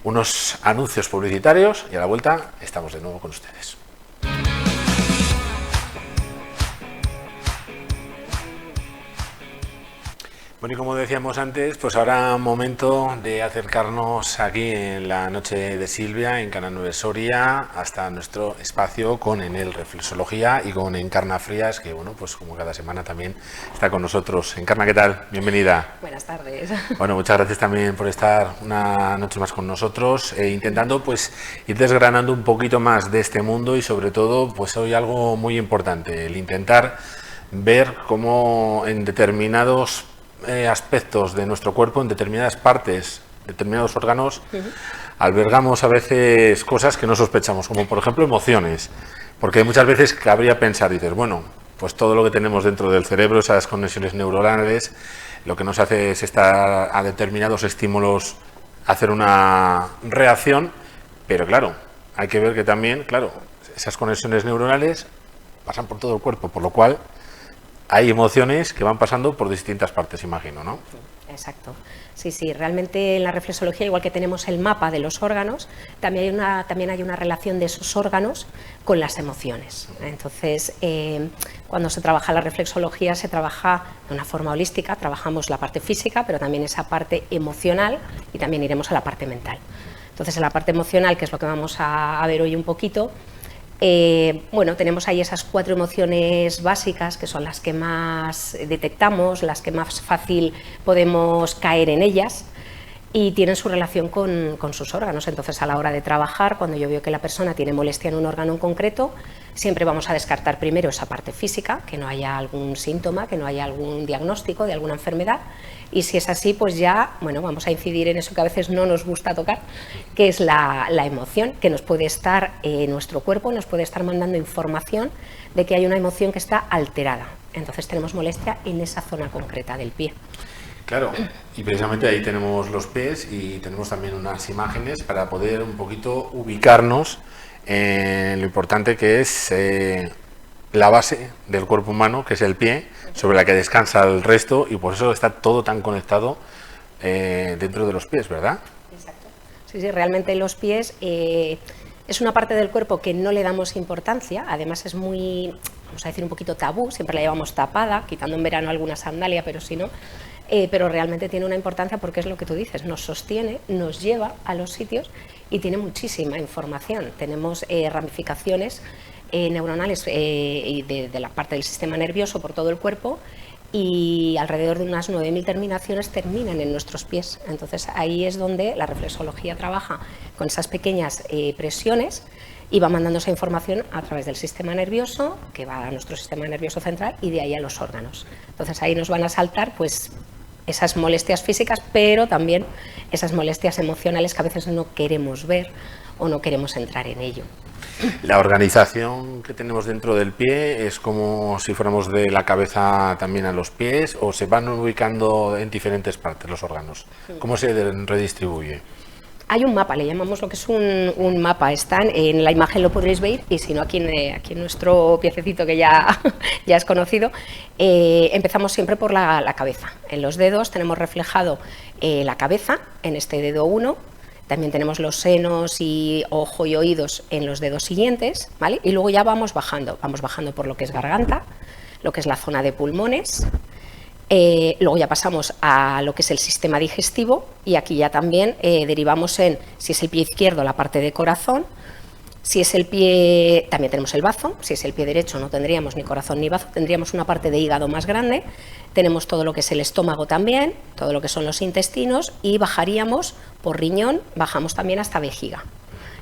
unos anuncios publicitarios y a la vuelta estamos de nuevo con ustedes. Bueno, y como decíamos antes, pues ahora momento de acercarnos aquí en la noche de Silvia, en Canal 9 Soria, hasta nuestro espacio con Enel Reflexología y con Encarna Frías, que bueno, pues como cada semana también está con nosotros. Encarna, ¿qué tal? Bienvenida. Buenas tardes. Bueno, muchas gracias también por estar una noche más con nosotros, intentando pues ir desgranando un poquito más de este mundo y sobre todo pues hoy algo muy importante, el intentar ver cómo en determinados aspectos de nuestro cuerpo, en determinadas partes, determinados órganos, albergamos a veces cosas que no sospechamos, como por ejemplo emociones, porque muchas veces cabría pensar, dices, bueno, pues todo lo que tenemos dentro del cerebro, esas conexiones neuronales, lo que nos hace es estar a determinados estímulos, hacer una reacción, pero claro, hay que ver que también, claro, esas conexiones neuronales pasan por todo el cuerpo, por lo cual hay emociones que van pasando por distintas partes, imagino, ¿no? Exacto. Sí, sí, realmente en la reflexología, igual que tenemos el mapa de los órganos, también hay una relación de esos órganos con las emociones. Entonces, cuando se trabaja la reflexología, se trabaja de una forma holística, trabajamos la parte física, pero también esa parte emocional, y también iremos a la parte mental. Entonces, en la parte emocional, que es lo que vamos a ver hoy un poquito, bueno, tenemos ahí esas 4 emociones básicas que son las que más detectamos, las que más fácil podemos caer en ellas y tienen su relación con sus órganos. Entonces, a la hora de trabajar, cuando yo veo que la persona tiene molestia en un órgano en concreto, siempre vamos a descartar primero esa parte física, que no haya algún síntoma, que no haya algún diagnóstico de alguna enfermedad, y si es así, pues ya, bueno, vamos a incidir en eso que a veces no nos gusta tocar, que es la emoción, que nos puede estar en nuestro cuerpo, nos puede estar mandando información de que hay una emoción que está alterada. Entonces tenemos molestia en esa zona concreta del pie. Claro, y precisamente ahí tenemos los pies y tenemos también unas imágenes para poder un poquito ubicarnos en lo importante que es la base del cuerpo humano, que es el pie, sobre la que descansa el resto, y por eso está todo tan conectado dentro de los pies, ¿verdad? Exacto. Sí, sí, realmente los pies es una parte del cuerpo que no le damos importancia, además es muy, vamos a decir, un poquito tabú, siempre la llevamos tapada, quitando en verano alguna sandalia, pero si no, pero realmente tiene una importancia porque es lo que tú dices, nos sostiene, nos lleva a los sitios y tiene muchísima información. Tenemos ramificaciones neuronales de la parte del sistema nervioso por todo el cuerpo y alrededor de unas 9.000 terminaciones terminan en nuestros pies. Entonces ahí es donde la reflexología trabaja con esas pequeñas presiones y va mandando esa información a través del sistema nervioso, que va a nuestro sistema nervioso central y de ahí a los órganos. Entonces ahí nos van a saltar pues esas molestias físicas, pero también esas molestias emocionales que a veces no queremos ver o no queremos entrar en ello. La organización que tenemos dentro del pie es como si fuéramos de la cabeza también a los pies, o se van ubicando en diferentes partes los órganos. ¿Cómo se redistribuye? Hay un mapa, le llamamos lo que es un mapa, están en la imagen, lo podréis ver, y si no aquí en nuestro piececito que ya es conocido, empezamos siempre por la cabeza. En los dedos tenemos reflejado la cabeza, en este dedo 1, también tenemos los senos y ojo y oídos en los dedos siguientes, ¿vale? Y luego ya vamos bajando por lo que es garganta, lo que es la zona de pulmones. Luego ya pasamos a lo que es el sistema digestivo y aquí ya también derivamos en, si es el pie izquierdo, la parte de corazón, si es el pie, también tenemos el bazo, si es el pie derecho no tendríamos ni corazón ni bazo, tendríamos una parte de hígado más grande, tenemos todo lo que es el estómago también, todo lo que son los intestinos y bajaríamos por riñón, bajamos también hasta vejiga.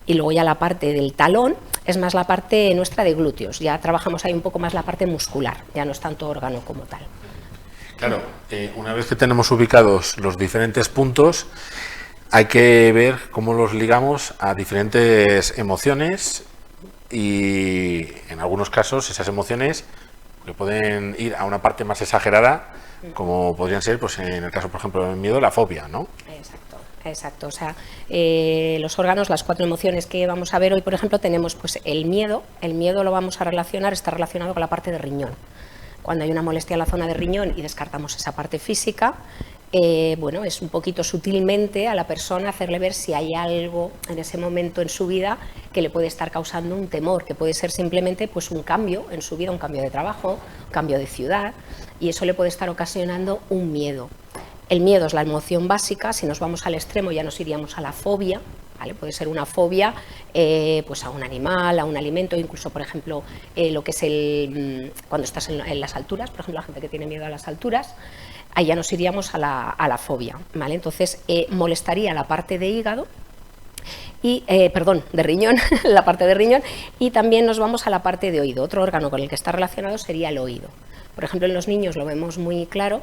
Y luego ya la parte del talón es más la parte nuestra de glúteos, ya trabajamos ahí un poco más la parte muscular, ya no es tanto órgano como tal. Claro, una vez que tenemos ubicados los diferentes puntos, hay que ver cómo los ligamos a diferentes emociones y en algunos casos esas emociones que pueden ir a una parte más exagerada, como podrían ser, pues en el caso, por ejemplo, del miedo, la fobia, ¿no? Exacto. O sea, los órganos, las 4 emociones que vamos a ver hoy, por ejemplo, tenemos pues el miedo lo vamos a relacionar, está relacionado con la parte de riñón. Cuando hay una molestia en la zona de riñón y descartamos esa parte física, bueno, es un poquito sutilmente a la persona hacerle ver si hay algo en ese momento en su vida que le puede estar causando un temor, que puede ser simplemente pues un cambio en su vida, un cambio de trabajo, un cambio de ciudad, y eso le puede estar ocasionando un miedo. El miedo es la emoción básica, si nos vamos al extremo ya nos iríamos a la fobia, ¿vale? Puede ser una fobia pues a un animal, a un alimento, incluso, por ejemplo, lo que es cuando estás en las alturas, por ejemplo, la gente que tiene miedo a las alturas, ahí ya nos iríamos a la fobia, ¿vale? Entonces, molestaría la parte de hígado, y, de riñón, la parte de riñón, y también nos vamos a la parte de oído. Otro órgano con el que está relacionado sería el oído. Por ejemplo, en los niños lo vemos muy claro,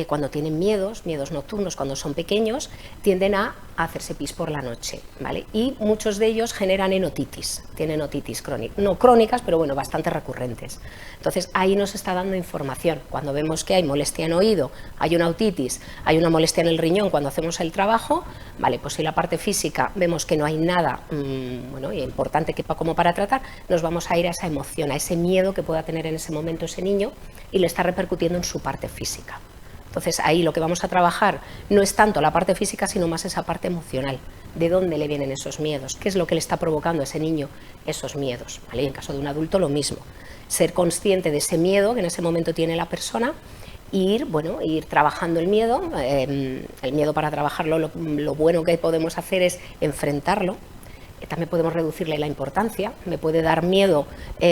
cuando tienen miedos nocturnos, cuando son pequeños, tienden a hacerse pis por la noche, ¿vale? Y muchos de ellos generan enotitis, tienen otitis crónicas, no crónicas, pero bueno, bastante recurrentes. Entonces, ahí nos está dando información. Cuando vemos que hay molestia en oído, hay una otitis, hay una molestia en el riñón cuando hacemos el trabajo, vale, pues si la parte física vemos que no hay nada bueno, importante como para tratar, nos vamos a ir a esa emoción, a ese miedo que pueda tener en ese momento ese niño y le está repercutiendo en su parte física. Entonces ahí lo que vamos a trabajar no es tanto la parte física, sino más esa parte emocional. ¿De dónde le vienen esos miedos? ¿Qué es lo que le está provocando a ese niño esos miedos? ¿Vale? Y en caso de un adulto lo mismo. Ser consciente de ese miedo que en ese momento tiene la persona e ir trabajando el miedo. El miedo, para trabajarlo, lo bueno que podemos hacer es enfrentarlo. También podemos reducirle la importancia. Me puede dar miedo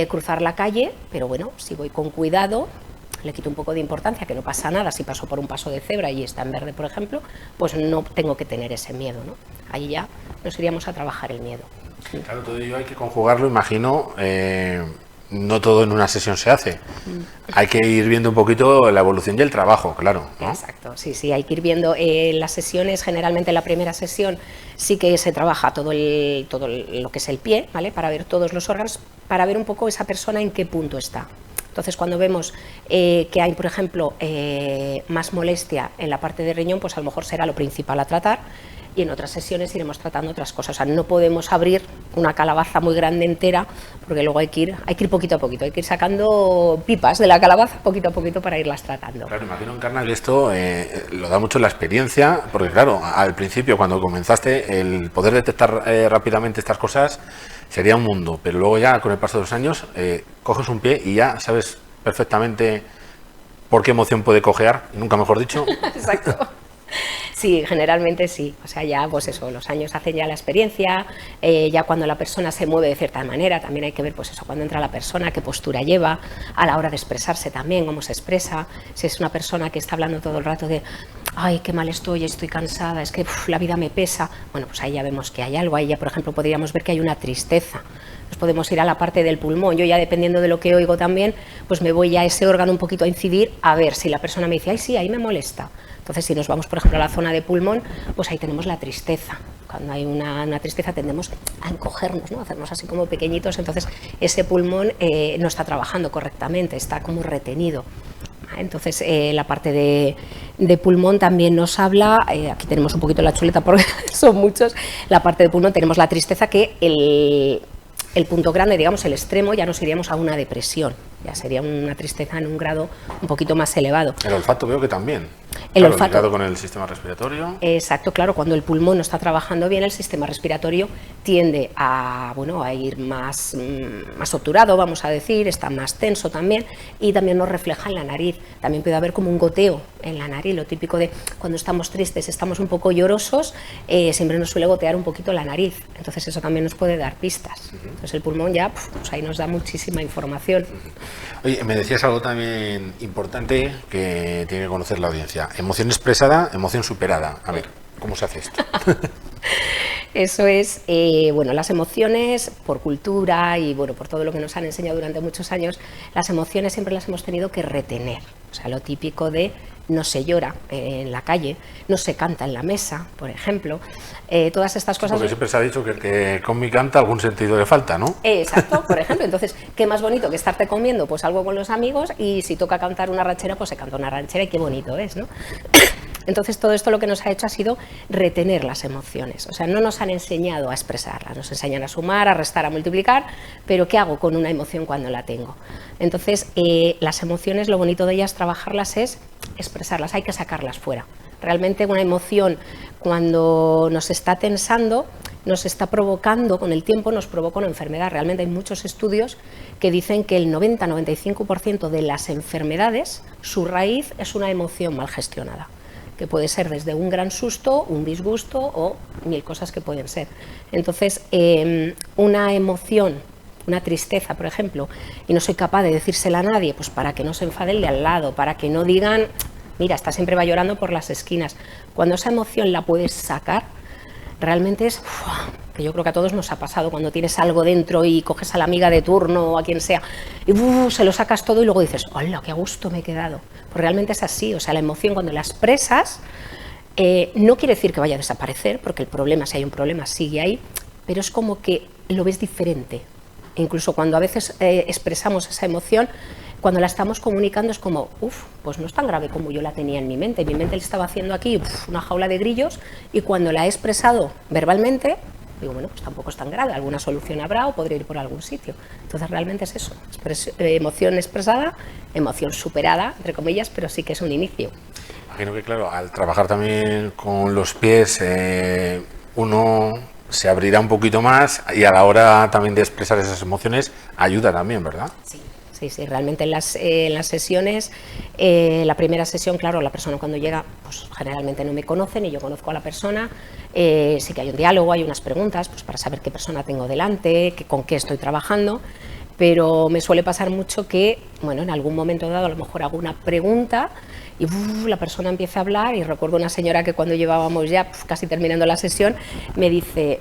cruzar la calle, pero bueno, si voy con cuidado, le quito un poco de importancia, que no pasa nada si paso por un paso de cebra y está en verde, por ejemplo, pues no tengo que tener ese miedo, ¿no? Ahí ya nos iríamos a trabajar el miedo. Claro, todo ello hay que conjugarlo, imagino, no todo en una sesión se hace. Hay que ir viendo un poquito la evolución y el trabajo, claro, ¿no? Exacto, sí, hay que ir viendo las sesiones. Generalmente en la primera sesión sí que se trabaja todo lo que es el pie, ¿vale? Para ver todos los órganos, para ver un poco esa persona en qué punto está. Entonces, cuando vemos que hay, por ejemplo, más molestia en la parte de riñón, pues a lo mejor será lo principal a tratar, y en otras sesiones iremos tratando otras cosas. O sea, no podemos abrir una calabaza muy grande entera, porque luego hay que ir poquito a poquito, hay que ir sacando pipas de la calabaza poquito a poquito para irlas tratando. Claro, imagino, Encarna, que esto lo da mucho la experiencia, porque claro, al principio, cuando comenzaste, el poder detectar rápidamente estas cosas sería un mundo, pero luego ya con el paso de los años coges un pie y ya sabes perfectamente por qué emoción puede cojear, nunca mejor dicho. Exacto. Sí, generalmente sí. O sea, ya pues eso, los años hacen ya la experiencia, ya cuando la persona se mueve de cierta manera, también hay que ver pues eso, cuando entra la persona, qué postura lleva, a la hora de expresarse también, cómo se expresa. Si es una persona que está hablando todo el rato de ay, qué mal estoy cansada, es que la vida me pesa, bueno, pues ahí ya vemos que hay algo. Ahí ya, por ejemplo, podríamos ver que hay una tristeza. Nos podemos ir a la parte del pulmón. Yo ya dependiendo de lo que oigo también, pues me voy a ese órgano un poquito a incidir, a ver si la persona me dice, ay sí, ahí me molesta. Entonces si nos vamos por ejemplo a la zona de pulmón, pues ahí tenemos la tristeza. Cuando hay una tristeza tendemos a encogernos, ¿no? A hacernos así como pequeñitos, entonces ese pulmón no está trabajando correctamente, está como retenido. Entonces la parte de pulmón también nos habla, aquí tenemos un poquito la chuleta porque son muchos, la parte de pulmón tenemos la tristeza que el punto grande, digamos el extremo, ya nos iríamos a una depresión, ya sería una tristeza en un grado un poquito más elevado. El olfato veo que también. El Claro, olfato. ligado con el sistema respiratorio. Exacto, claro, cuando el pulmón no está trabajando bien, el sistema respiratorio tiende a, bueno, a ir más obturado, vamos a decir, está más tenso también, y también nos refleja en la nariz. También puede haber como un goteo en la nariz, lo típico de cuando estamos tristes, estamos un poco llorosos, siempre nos suele gotear un poquito la nariz, entonces eso también nos puede dar pistas. Entonces el pulmón ya, pues ahí nos da muchísima información. Oye, me decías algo también importante que tiene que conocer la audiencia. Emoción expresada, emoción superada. A ver, ¿cómo se hace esto? Eso es, bueno, las emociones por cultura y bueno, por todo lo que nos han enseñado durante muchos años, las emociones siempre las hemos tenido que retener. O sea, lo típico de no se llora en la calle, no se canta en la mesa, por ejemplo. Todas estas cosas... Porque siempre se ha dicho que el que come y canta algún sentido le falta, ¿no? Exacto, por ejemplo. Entonces, ¿qué más bonito que estarte comiendo? Pues algo con los amigos, y si toca cantar una ranchera, pues se canta una ranchera y qué bonito es, ¿no? Entonces, todo esto lo que nos ha hecho ha sido retener las emociones. O sea, no nos han enseñado a expresarlas, nos enseñan a sumar, a restar, a multiplicar, pero ¿qué hago con una emoción cuando la tengo? Entonces, las emociones, lo bonito de ellas, trabajarlas es expresarlas, hay que sacarlas fuera. Realmente una emoción, cuando nos está tensando, nos está provocando, con el tiempo nos provoca una enfermedad. Realmente hay muchos estudios que dicen que el 90-95% de las enfermedades, su raíz es una emoción mal gestionada, que puede ser desde un gran susto, un disgusto o mil cosas que pueden ser. Entonces, una emoción, una tristeza, por ejemplo, y no soy capaz de decírsela a nadie, pues para que no se enfade el de al lado, para que no digan, mira, esta siempre va llorando por las esquinas. Cuando esa emoción la puedes sacar, realmente es, que yo creo que a todos nos ha pasado, cuando tienes algo dentro y coges a la amiga de turno o a quien sea, y se lo sacas todo y luego dices, hola, qué a gusto me he quedado. Pues realmente es así, o sea, la emoción cuando la expresas, no quiere decir que vaya a desaparecer, porque el problema, si hay un problema, sigue ahí, pero es como que lo ves diferente. Incluso cuando a veces expresamos esa emoción, cuando la estamos comunicando es como, pues no es tan grave como yo la tenía en mi mente. Mi mente le estaba haciendo aquí una jaula de grillos, y cuando la he expresado verbalmente, digo, bueno, pues tampoco es tan grave, alguna solución habrá o podría ir por algún sitio. Entonces realmente es eso, emoción expresada, emoción superada, entre comillas, pero sí que es un inicio. Imagino que, claro, al trabajar también con los pies, uno se abrirá un poquito más, y a la hora también de expresar esas emociones ayuda también, ¿verdad? Sí. Sí, realmente en las sesiones, la primera sesión, claro, la persona cuando llega, pues generalmente no me conoce, ni yo conozco a la persona, sí que hay un diálogo, hay unas preguntas, pues para saber qué persona tengo delante, con qué estoy trabajando, pero me suele pasar mucho que, bueno, en algún momento dado a lo mejor hago una pregunta y la persona empieza a hablar, y recuerdo una señora que cuando llevábamos ya casi terminando la sesión, me dice,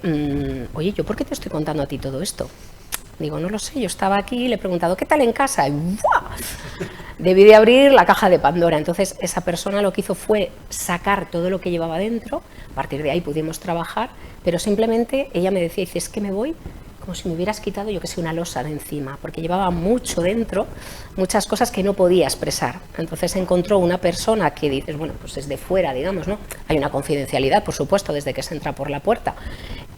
oye, ¿yo por qué te estoy contando a ti todo esto? Digo, no lo sé, yo estaba aquí y le he preguntado, ¿qué tal en casa? Y ¡buah! Debí de abrir la caja de Pandora. Entonces, esa persona lo que hizo fue sacar todo lo que llevaba dentro. A partir de ahí pudimos trabajar, pero simplemente ella me decía, dice, es que me voy como si me hubieras quitado, yo que sé, una losa de encima, porque llevaba mucho dentro, muchas cosas que no podía expresar. Entonces encontró una persona que dices, bueno, pues desde fuera, digamos, ¿no? Hay una confidencialidad, por supuesto, desde que se entra por la puerta.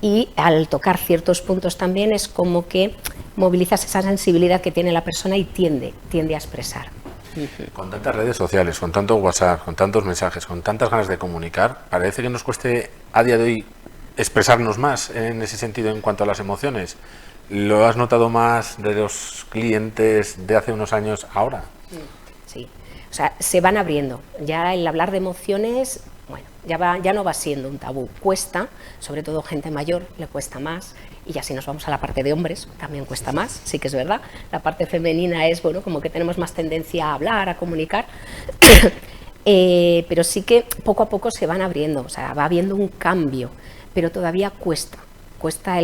Y al tocar ciertos puntos también es como que movilizas esa sensibilidad que tiene la persona y tiende a expresar. Con tantas redes sociales, con tanto WhatsApp, con tantos mensajes, con tantas ganas de comunicar, parece que nos cueste a día de hoy expresarnos más en ese sentido en cuanto a las emociones. ¿Lo has notado más de los clientes de hace unos años ahora? Sí, o sea, se van abriendo. Ya el hablar de emociones, bueno, ya no va siendo un tabú. Cuesta, sobre todo gente mayor, le cuesta más. Y ya si nos vamos a la parte de hombres, también cuesta más, sí que es verdad. La parte femenina es, bueno, como que tenemos más tendencia a hablar, a comunicar. Pero sí que poco a poco se van abriendo, o sea, va habiendo un cambio, pero todavía cuesta. cuesta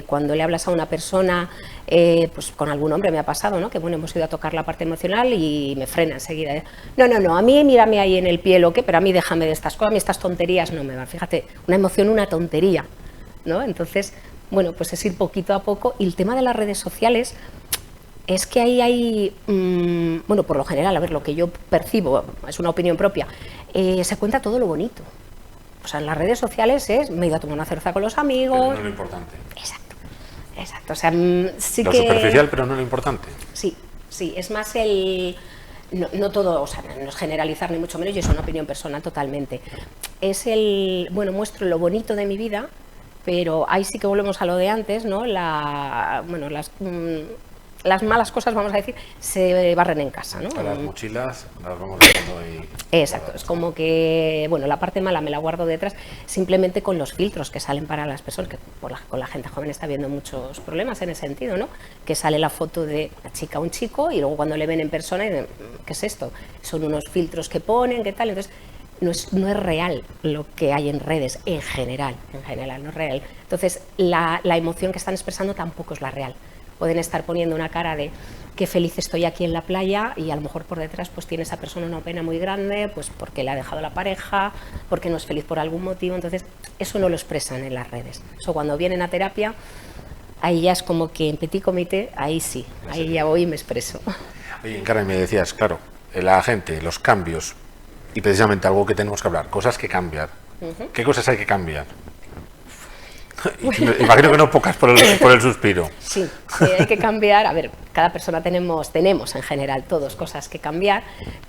cuando le hablas a una persona, pues con algún hombre me ha pasado, ¿no? Que bueno, hemos ido a tocar la parte emocional y me frena enseguida. No, a mí mírame ahí en el pie lo que, pero a mí déjame de estas cosas, a mí estas tonterías no me van. Fíjate, una emoción, una tontería, ¿no? Entonces, bueno, pues es ir poquito a poco. Y el tema de las redes sociales es que ahí hay, bueno, por lo general, a ver, lo que yo percibo, es una opinión propia, se cuenta todo lo bonito. O sea, en las redes sociales me he ido a tomar una cerveza con los amigos. Pero no lo importante. Exacto. O sea, sí lo que... superficial, pero no lo importante. Sí, es más no todo, o sea, no es generalizar ni mucho menos, y es una opinión personal totalmente. Es bueno, muestro lo bonito de mi vida, pero ahí sí que volvemos a lo de antes, ¿no? Bueno, las malas cosas, vamos a decir, se barren en casa, ¿no? Las mochilas las vamos dejando ahí. Exacto, es como que, bueno, la parte mala me la guardo detrás, simplemente con los filtros que salen para las personas, que con la gente joven está habiendo muchos problemas en ese sentido, ¿no? Que sale la foto de una chica o un chico y luego cuando le ven en persona, dicen, ¿qué es esto? Son unos filtros que ponen, ¿qué tal? Entonces, no es real lo que hay en redes, en general, no es real. Entonces, la emoción que están expresando tampoco es la real. Pueden estar poniendo una cara de qué feliz estoy aquí en la playa y a lo mejor por detrás pues tiene esa persona una pena muy grande, pues porque le ha dejado la pareja, porque no es feliz por algún motivo. Entonces, eso no lo expresan en las redes. Eso cuando vienen a terapia, ahí ya es como que en petit comité, ahí sí, ahí ya voy y me expreso. Oye, Encarna, me decías, claro, la gente, los cambios, y precisamente algo que tenemos que hablar, cosas que cambiar. ¿Qué cosas hay que cambiar? Imagino que no pocas por el suspiro. Sí, hay que cambiar. A ver, cada persona tenemos en general todos cosas que cambiar,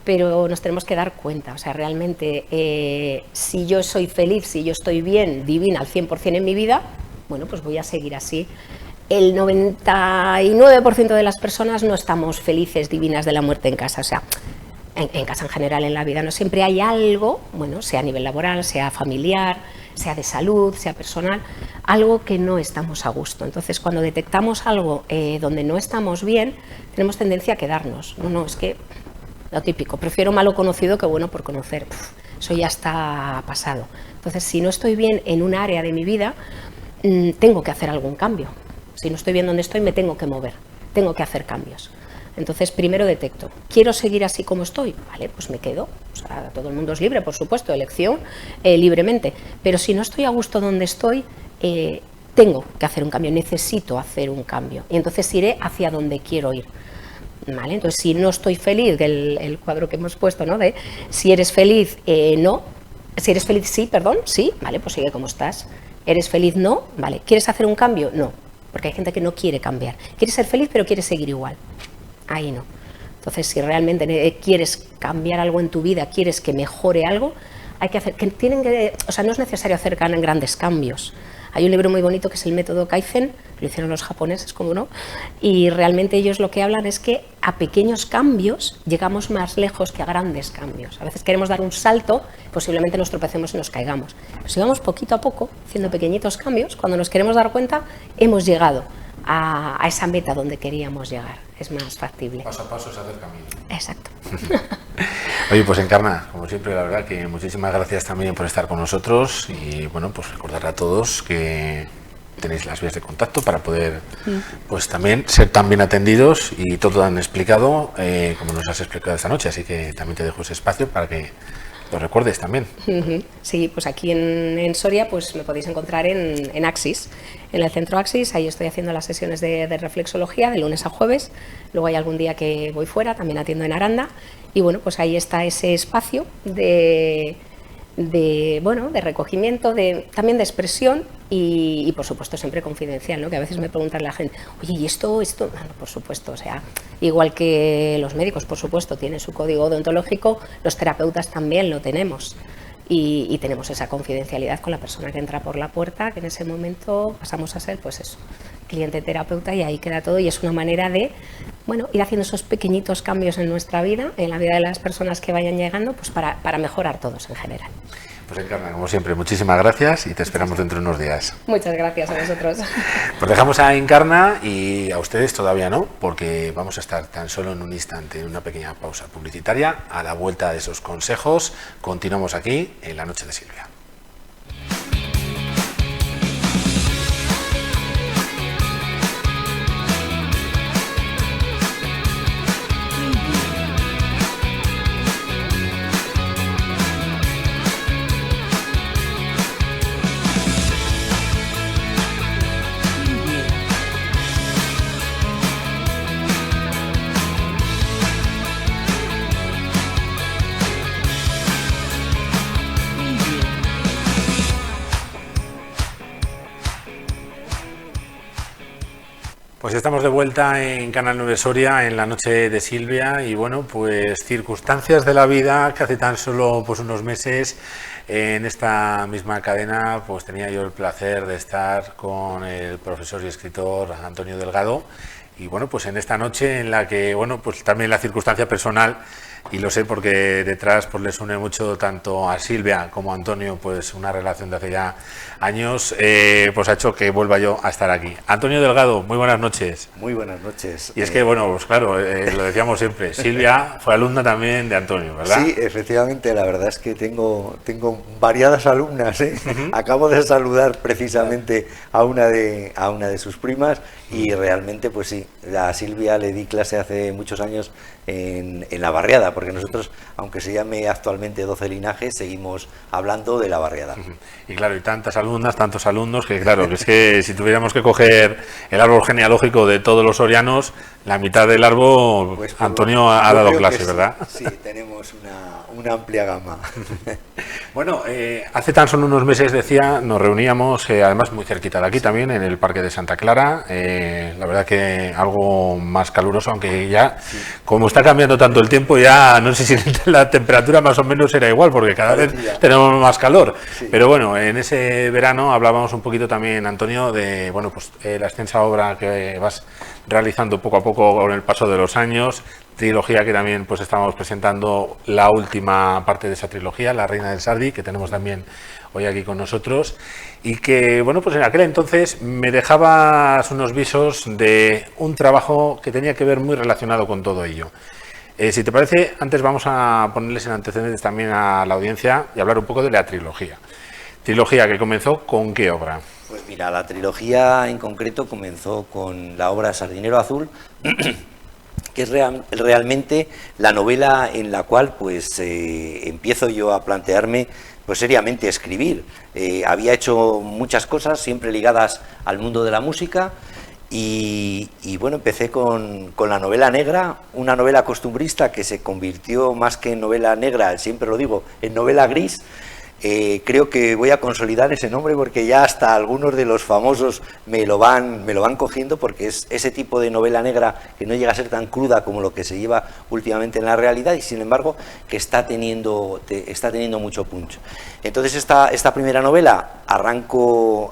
pero nos tenemos que dar cuenta. O sea, realmente, si yo soy feliz, si yo estoy bien, divina al 100% en mi vida, bueno, pues voy a seguir así. El 99% de las personas no estamos felices, divinas de la muerte en casa. O sea, en casa en general, en la vida, no siempre hay algo, bueno, sea a nivel laboral, sea familiar, sea de salud, sea personal, algo que no estamos a gusto. Entonces, cuando detectamos algo donde no estamos bien, tenemos tendencia a quedarnos. No, es que lo típico, prefiero malo conocido que bueno por conocer. Eso ya está pasado. Entonces, si no estoy bien en un área de mi vida, tengo que hacer algún cambio. Si no estoy bien donde estoy, me tengo que mover, tengo que hacer cambios. Entonces, primero detecto, ¿quiero seguir así como estoy? Vale, pues me quedo. O sea, todo el mundo es libre, por supuesto, elección libremente. Pero si no estoy a gusto donde estoy, tengo que hacer un cambio, necesito hacer un cambio. Y entonces iré hacia donde quiero ir. ¿Vale? Entonces, si no estoy feliz, el cuadro que hemos puesto, ¿no? De si eres feliz, no. Si eres feliz, sí, perdón, sí. Vale, pues sigue como estás. ¿Eres feliz? No. Vale. ¿Quieres hacer un cambio? No. Porque hay gente que no quiere cambiar. Quiere ser feliz, pero quiere seguir igual. Ahí no. Entonces, si realmente quieres cambiar algo en tu vida, quieres que mejore algo, hay que hacer, o sea, no es necesario hacer grandes cambios. Hay un libro muy bonito que es el método Kaizen, lo hicieron los japoneses, como no, y realmente ellos lo que hablan es que a pequeños cambios llegamos más lejos que a grandes cambios. A veces queremos dar un salto, posiblemente nos tropecemos y nos caigamos. Pero si vamos poquito a poco, haciendo pequeñitos cambios, cuando nos queremos dar cuenta, hemos llegado a esa meta donde queríamos llegar. Es más factible. Paso a paso se hace el camino. Exacto. Oye, pues Encarna, como siempre, la verdad que muchísimas gracias también por estar con nosotros y bueno, pues recordar a todos que tenéis las vías de contacto para poder pues también ser tan bien atendidos y todo tan explicado como nos has explicado esta noche, así que también te dejo ese espacio para que lo recuerdes también. Sí, pues aquí en Soria pues me podéis encontrar en Axis, en el centro Axis. Ahí estoy haciendo las sesiones de reflexología de lunes a jueves. Luego hay algún día que voy fuera, también atiendo en Aranda. Y bueno, pues ahí está ese espacio de recogimiento, también de expresión y por supuesto siempre confidencial, ¿no? Que a veces me preguntan la gente, oye, ¿y esto? Bueno, por supuesto, o sea, igual que los médicos, por supuesto, tienen su código odontológico, los terapeutas también lo tenemos y tenemos esa confidencialidad con la persona que entra por la puerta, que en ese momento pasamos a ser, pues eso, cliente terapeuta y ahí queda todo y es una manera de, bueno, ir haciendo esos pequeñitos cambios en nuestra vida, en la vida de las personas que vayan llegando, pues para mejorar todos en general. Pues Encarna, como siempre, muchísimas gracias y te esperamos dentro de unos días. Muchas gracias a vosotros. Pues dejamos a Encarna y a ustedes todavía no, porque vamos a estar tan solo en un instante, en una pequeña pausa publicitaria. A la vuelta de esos consejos, continuamos aquí en La Noche de Silvia. Pues estamos de vuelta en Canal 9 Soria en la noche de Silvia y bueno, pues circunstancias de la vida que hace tan solo pues unos meses en esta misma cadena pues tenía yo el placer de estar con el profesor y escritor Antonio Delgado y bueno, pues en esta noche en la que bueno, pues también la circunstancia personal y lo sé porque detrás pues les une mucho tanto a Silvia como a Antonio pues una relación de hace ya años pues ha hecho que vuelva yo a estar aquí. Antonio Delgado, muy buenas noches. Muy buenas noches. Y es que bueno, pues claro, lo decíamos siempre, Silvia fue alumna también de Antonio, ¿verdad? Sí, efectivamente, la verdad es que tengo variadas alumnas, ¿eh? Acabo de saludar precisamente a una de sus primas y realmente pues sí, a Silvia le di clase hace muchos años en la barriada, porque nosotros, aunque se llame actualmente 12 linajes, seguimos hablando de la barriada. Y claro, y tantas alumnas, tantos alumnos, que claro, que es que si tuviéramos que coger el árbol genealógico de todos los sorianos, la mitad del árbol, pues, Antonio ha dado clase, sí, ¿verdad? Sí, tenemos una amplia gama. Bueno, hace tan solo unos meses, decía, nos reuníamos, además muy cerquita de aquí también, en el Parque de Santa Clara, la verdad que algo más caluroso, aunque ya, como está cambiando tanto el tiempo, ya no sé si la temperatura más o menos era igual, porque cada vez tenemos más calor, pero bueno, en ese verano hablábamos un poquito también, Antonio, de bueno, pues la extensa obra que vas realizando poco a poco con el paso de los años, trilogía que también pues estamos presentando la última parte de esa trilogía, La Reina del Sardi, que tenemos también hoy aquí con nosotros y que bueno, pues en aquel entonces me dejabas unos visos de un trabajo que tenía que ver muy relacionado con todo ello. Si te parece, antes vamos a ponerles en antecedentes también a la audiencia y hablar un poco de la trilogía. Trilogía que comenzó ¿con qué obra? Pues mira, la trilogía en concreto comenzó con la obra Sardinero Azul, que es realmente la novela en la cual pues empiezo yo a plantearme pues seriamente escribir. Había hecho muchas cosas siempre ligadas al mundo de la música y bueno, empecé con la novela negra, una novela costumbrista que se convirtió más que en novela negra, siempre lo digo, en novela gris. Creo que voy a consolidar ese nombre porque ya hasta algunos de los famosos me lo van cogiendo, porque es ese tipo de novela negra que no llega a ser tan cruda como lo que se lleva últimamente en la realidad y sin embargo que está teniendo mucho punch. Entonces esta primera novela arranco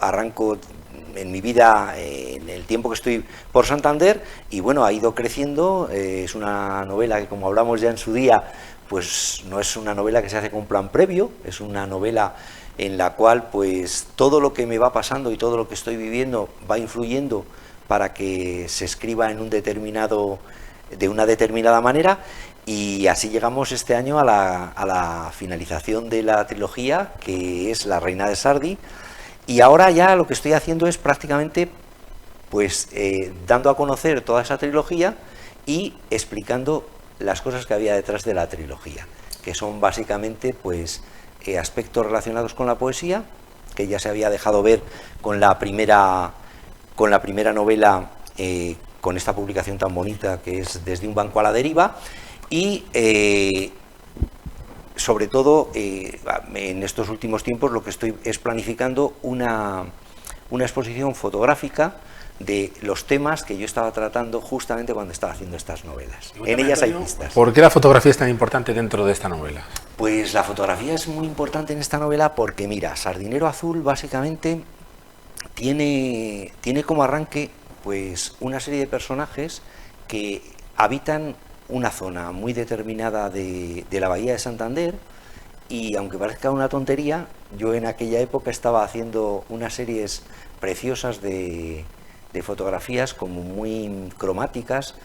en mi vida, en el tiempo que estoy por Santander, y bueno, ha ido creciendo. Es una novela que, como hablamos ya en su día, pues no es una novela que se hace con plan previo, es una novela en la cual pues todo lo que me va pasando y todo lo que estoy viviendo va influyendo para que se escriba de una determinada manera, y así llegamos este año a la finalización de la trilogía, que es La Reina de Sardi, y ahora ya lo que estoy haciendo es prácticamente pues dando a conocer toda esa trilogía y explicando las cosas que había detrás de la trilogía, que son básicamente pues aspectos relacionados con la poesía, que ya se había dejado ver con la primera novela, con esta publicación tan bonita que es Desde un banco a la deriva, y sobre todo en estos últimos tiempos lo que estoy es planificando una exposición fotográfica de los temas que yo estaba tratando justamente cuando estaba haciendo estas novelas. En ellas hay pistas. ¿Por qué la fotografía es tan importante dentro de esta novela? Pues la fotografía es muy importante en esta novela porque, mira, Sardinero Azul básicamente tiene como arranque pues una serie de personajes que habitan una zona muy determinada de la bahía de Santander, y aunque parezca una tontería, yo en aquella época estaba haciendo unas series preciosas de fotografías como muy cromáticas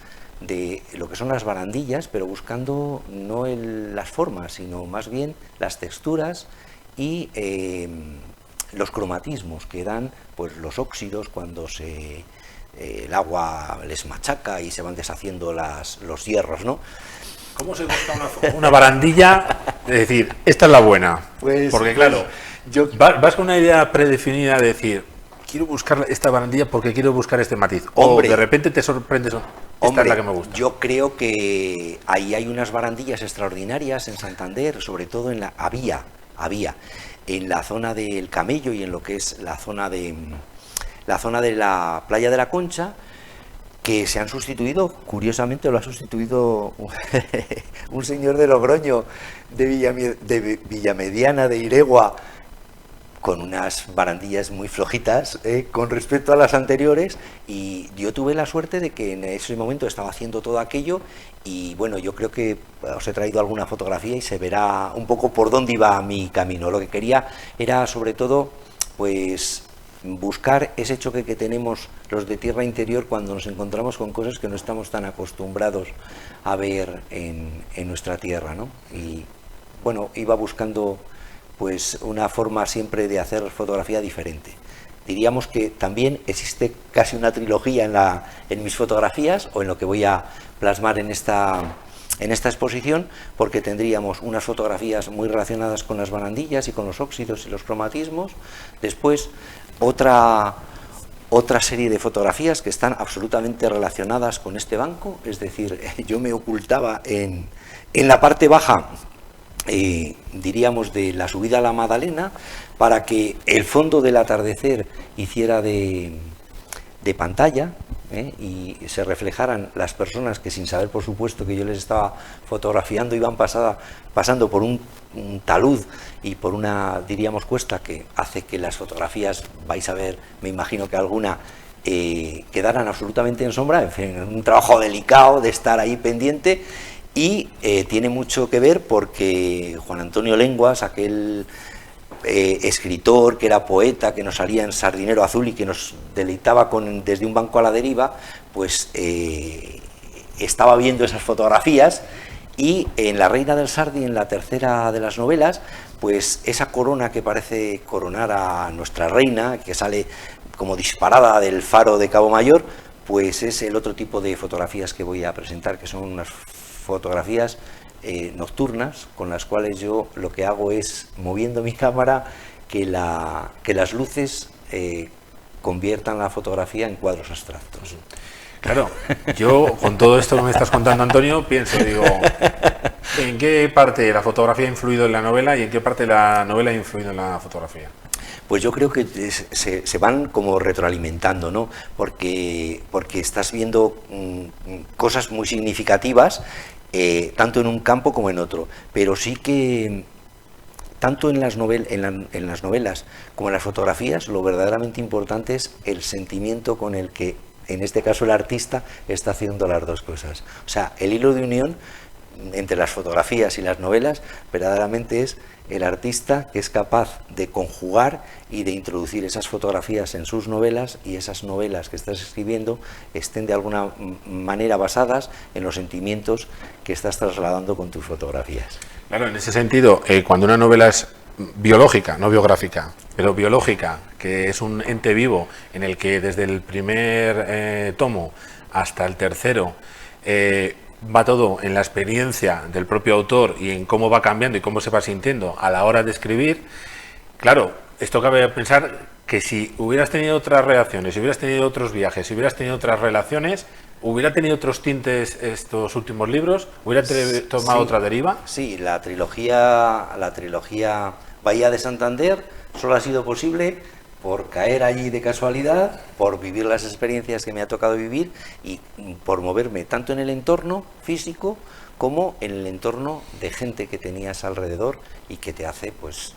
de lo que son las barandillas, pero buscando no las formas, sino más bien las texturas y los cromatismos que dan pues los óxidos cuando el agua les machaca y se van deshaciendo los hierros, ¿no? ¿Cómo se busca una barandilla de decir, esta es la buena? Pues, porque claro, vas con una idea predefinida de decir, quiero buscar esta barandilla porque quiero buscar este matiz. Hombre, o de repente te sorprendes, esta es la que me gusta. Yo creo que ahí hay unas barandillas extraordinarias en Santander, sobre todo había en la zona del Camello y en lo que es la zona de la playa de la Concha, que se han sustituido, curiosamente lo ha sustituido un señor de Logroño, de Villamediana, de Iregua, con unas barandillas muy flojitas con respecto a las anteriores, y yo tuve la suerte de que en ese momento estaba haciendo todo aquello, y bueno, yo creo que os he traído alguna fotografía y se verá un poco por dónde iba mi camino. Lo que quería era sobre todo pues buscar ese choque que tenemos los de tierra interior cuando nos encontramos con cosas que no estamos tan acostumbrados a ver en nuestra tierra, ¿no? Y bueno, iba buscando pues una forma siempre de hacer fotografía diferente. Diríamos que también existe casi una trilogía en mis fotografías, o en lo que voy a plasmar en esta exposición, porque tendríamos unas fotografías muy relacionadas con las barandillas y con los óxidos y los cromatismos, después otra serie de fotografías que están absolutamente relacionadas con este banco, es decir, yo me ocultaba en la parte baja, diríamos, de la subida a la Magdalena, para que el fondo del atardecer hiciera de pantalla, y se reflejaran las personas que, sin saber por supuesto que yo les estaba fotografiando, iban pasando por un talud y por una, diríamos, cuesta que hace que las fotografías, vais a ver, me imagino que alguna, quedaran absolutamente en sombra. En fin, un trabajo delicado de estar ahí pendiente. Y tiene mucho que ver porque Juan Antonio Lenguas, aquel escritor que era poeta, que nos salía en Sardinero Azul y que nos deleitaba con Desde un banco a la deriva, pues estaba viendo esas fotografías, y en La reina del Sardi, en la tercera de las novelas, pues esa corona que parece coronar a nuestra reina, que sale como disparada del faro de Cabo Mayor, pues es el otro tipo de fotografías que voy a presentar, que son unas fotografías nocturnas, con las cuales yo lo que hago es, moviendo mi cámara, que las luces conviertan la fotografía en cuadros abstractos. Claro, yo con todo esto que me estás contando, Antonio, digo, ¿en qué parte la fotografía ha influido en la novela y en qué parte la novela ha influido en la fotografía? Pues yo creo que se van como retroalimentando, ¿no? Porque estás viendo cosas muy significativas, tanto en un campo como en otro, pero sí que tanto en las novelas como en las fotografías, lo verdaderamente importante es el sentimiento con el que, en este caso, el artista está haciendo las dos cosas. O sea, el hilo de unión entre las fotografías y las novelas verdaderamente es el artista, que es capaz de conjugar y de introducir esas fotografías en sus novelas, y esas novelas que estás escribiendo estén de alguna manera basadas en los sentimientos que estás trasladando con tus fotografías. Claro, en ese sentido, cuando una novela es biológica, no biográfica, pero biológica, que es un ente vivo en el que desde el primer tomo hasta el tercero va todo en la experiencia del propio autor y en cómo va cambiando y cómo se va sintiendo a la hora de escribir. Claro, esto cabe pensar que si hubieras tenido otras reacciones, si hubieras tenido otros viajes, si hubieras tenido otras relaciones, ¿hubiera tenido otros tintes estos últimos libros? ¿Hubiera tomado otra deriva? Sí, la trilogía Bahía de Santander solo ha sido posible por caer allí de casualidad, por vivir las experiencias que me ha tocado vivir y por moverme tanto en el entorno físico como en el entorno de gente que tenías alrededor y que te hace, pues,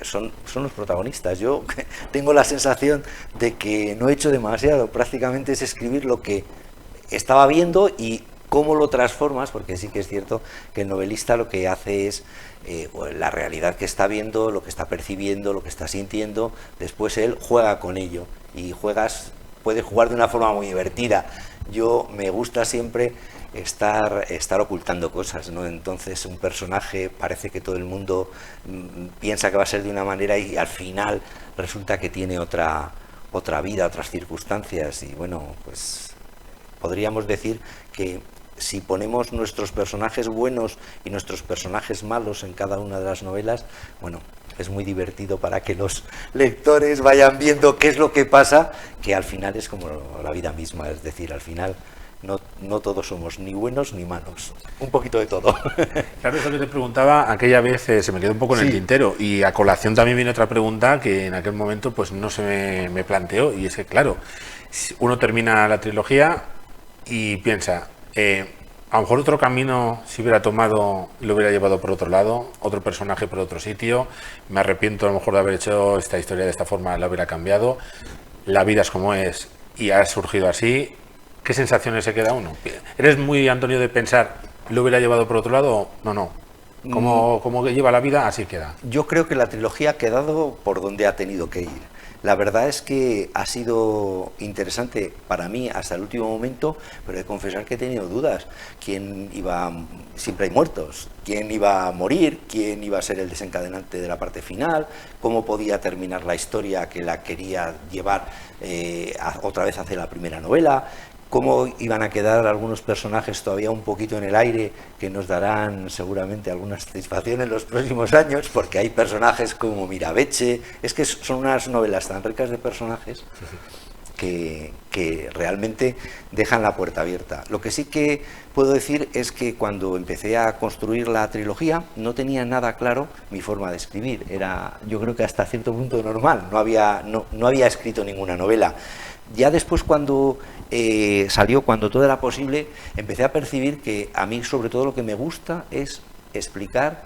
son los protagonistas. Yo tengo la sensación de que no he hecho demasiado, prácticamente es escribir lo que estaba viendo y cómo lo transformas, porque sí que es cierto que el novelista lo que hace es la realidad que está viendo, lo que está percibiendo, lo que está sintiendo, después él juega con ello y puedes jugar de una forma muy divertida. Yo me gusta siempre estar ocultando cosas, ¿no? Entonces un personaje parece que todo el mundo piensa que va a ser de una manera y al final resulta que tiene otra vida, otras circunstancias, y bueno, pues podríamos decir que si ponemos nuestros personajes buenos y nuestros personajes malos en cada una de las novelas, bueno, es muy divertido para que los lectores vayan viendo qué es lo que pasa, que al final es como la vida misma, es decir, al final no todos somos ni buenos ni malos, un poquito de todo. Claro, eso que te preguntaba, aquella vez se me quedó un poco en el tintero, y a colación también viene otra pregunta que en aquel momento pues no se me planteó, y es que claro, uno termina la trilogía y piensa, a lo mejor otro camino si hubiera tomado, lo hubiera llevado por otro lado, otro personaje por otro sitio, me arrepiento a lo mejor de haber hecho esta historia de esta forma, la hubiera cambiado, la vida es como es y ha surgido así. ¿Qué sensaciones se queda uno? ¿Eres muy, Antonio, de pensar, lo hubiera llevado por otro lado? No. Como que lleva la vida, así queda. Yo creo que la trilogía ha quedado por donde ha tenido que ir. La verdad es que ha sido interesante para mí hasta el último momento, pero he de confesar que he tenido dudas. ¿Quién iba? Siempre hay muertos. ¿Quién iba a morir? ¿Quién iba a ser el desencadenante de la parte final? ¿Cómo podía terminar la historia que la quería llevar otra vez hacia la primera novela? ¿Cómo iban a quedar algunos personajes todavía un poquito en el aire que nos darán seguramente alguna satisfacción en los próximos años? Porque hay personajes como Mirabeche, es que son unas novelas tan ricas de personajes que realmente dejan la puerta abierta. Lo que sí que puedo decir es que cuando empecé a construir la trilogía no tenía nada claro mi forma de escribir. Era, yo creo que hasta cierto punto normal, no había escrito ninguna novela. Ya después cuando salió, cuando todo era posible, empecé a percibir que a mí sobre todo lo que me gusta es explicar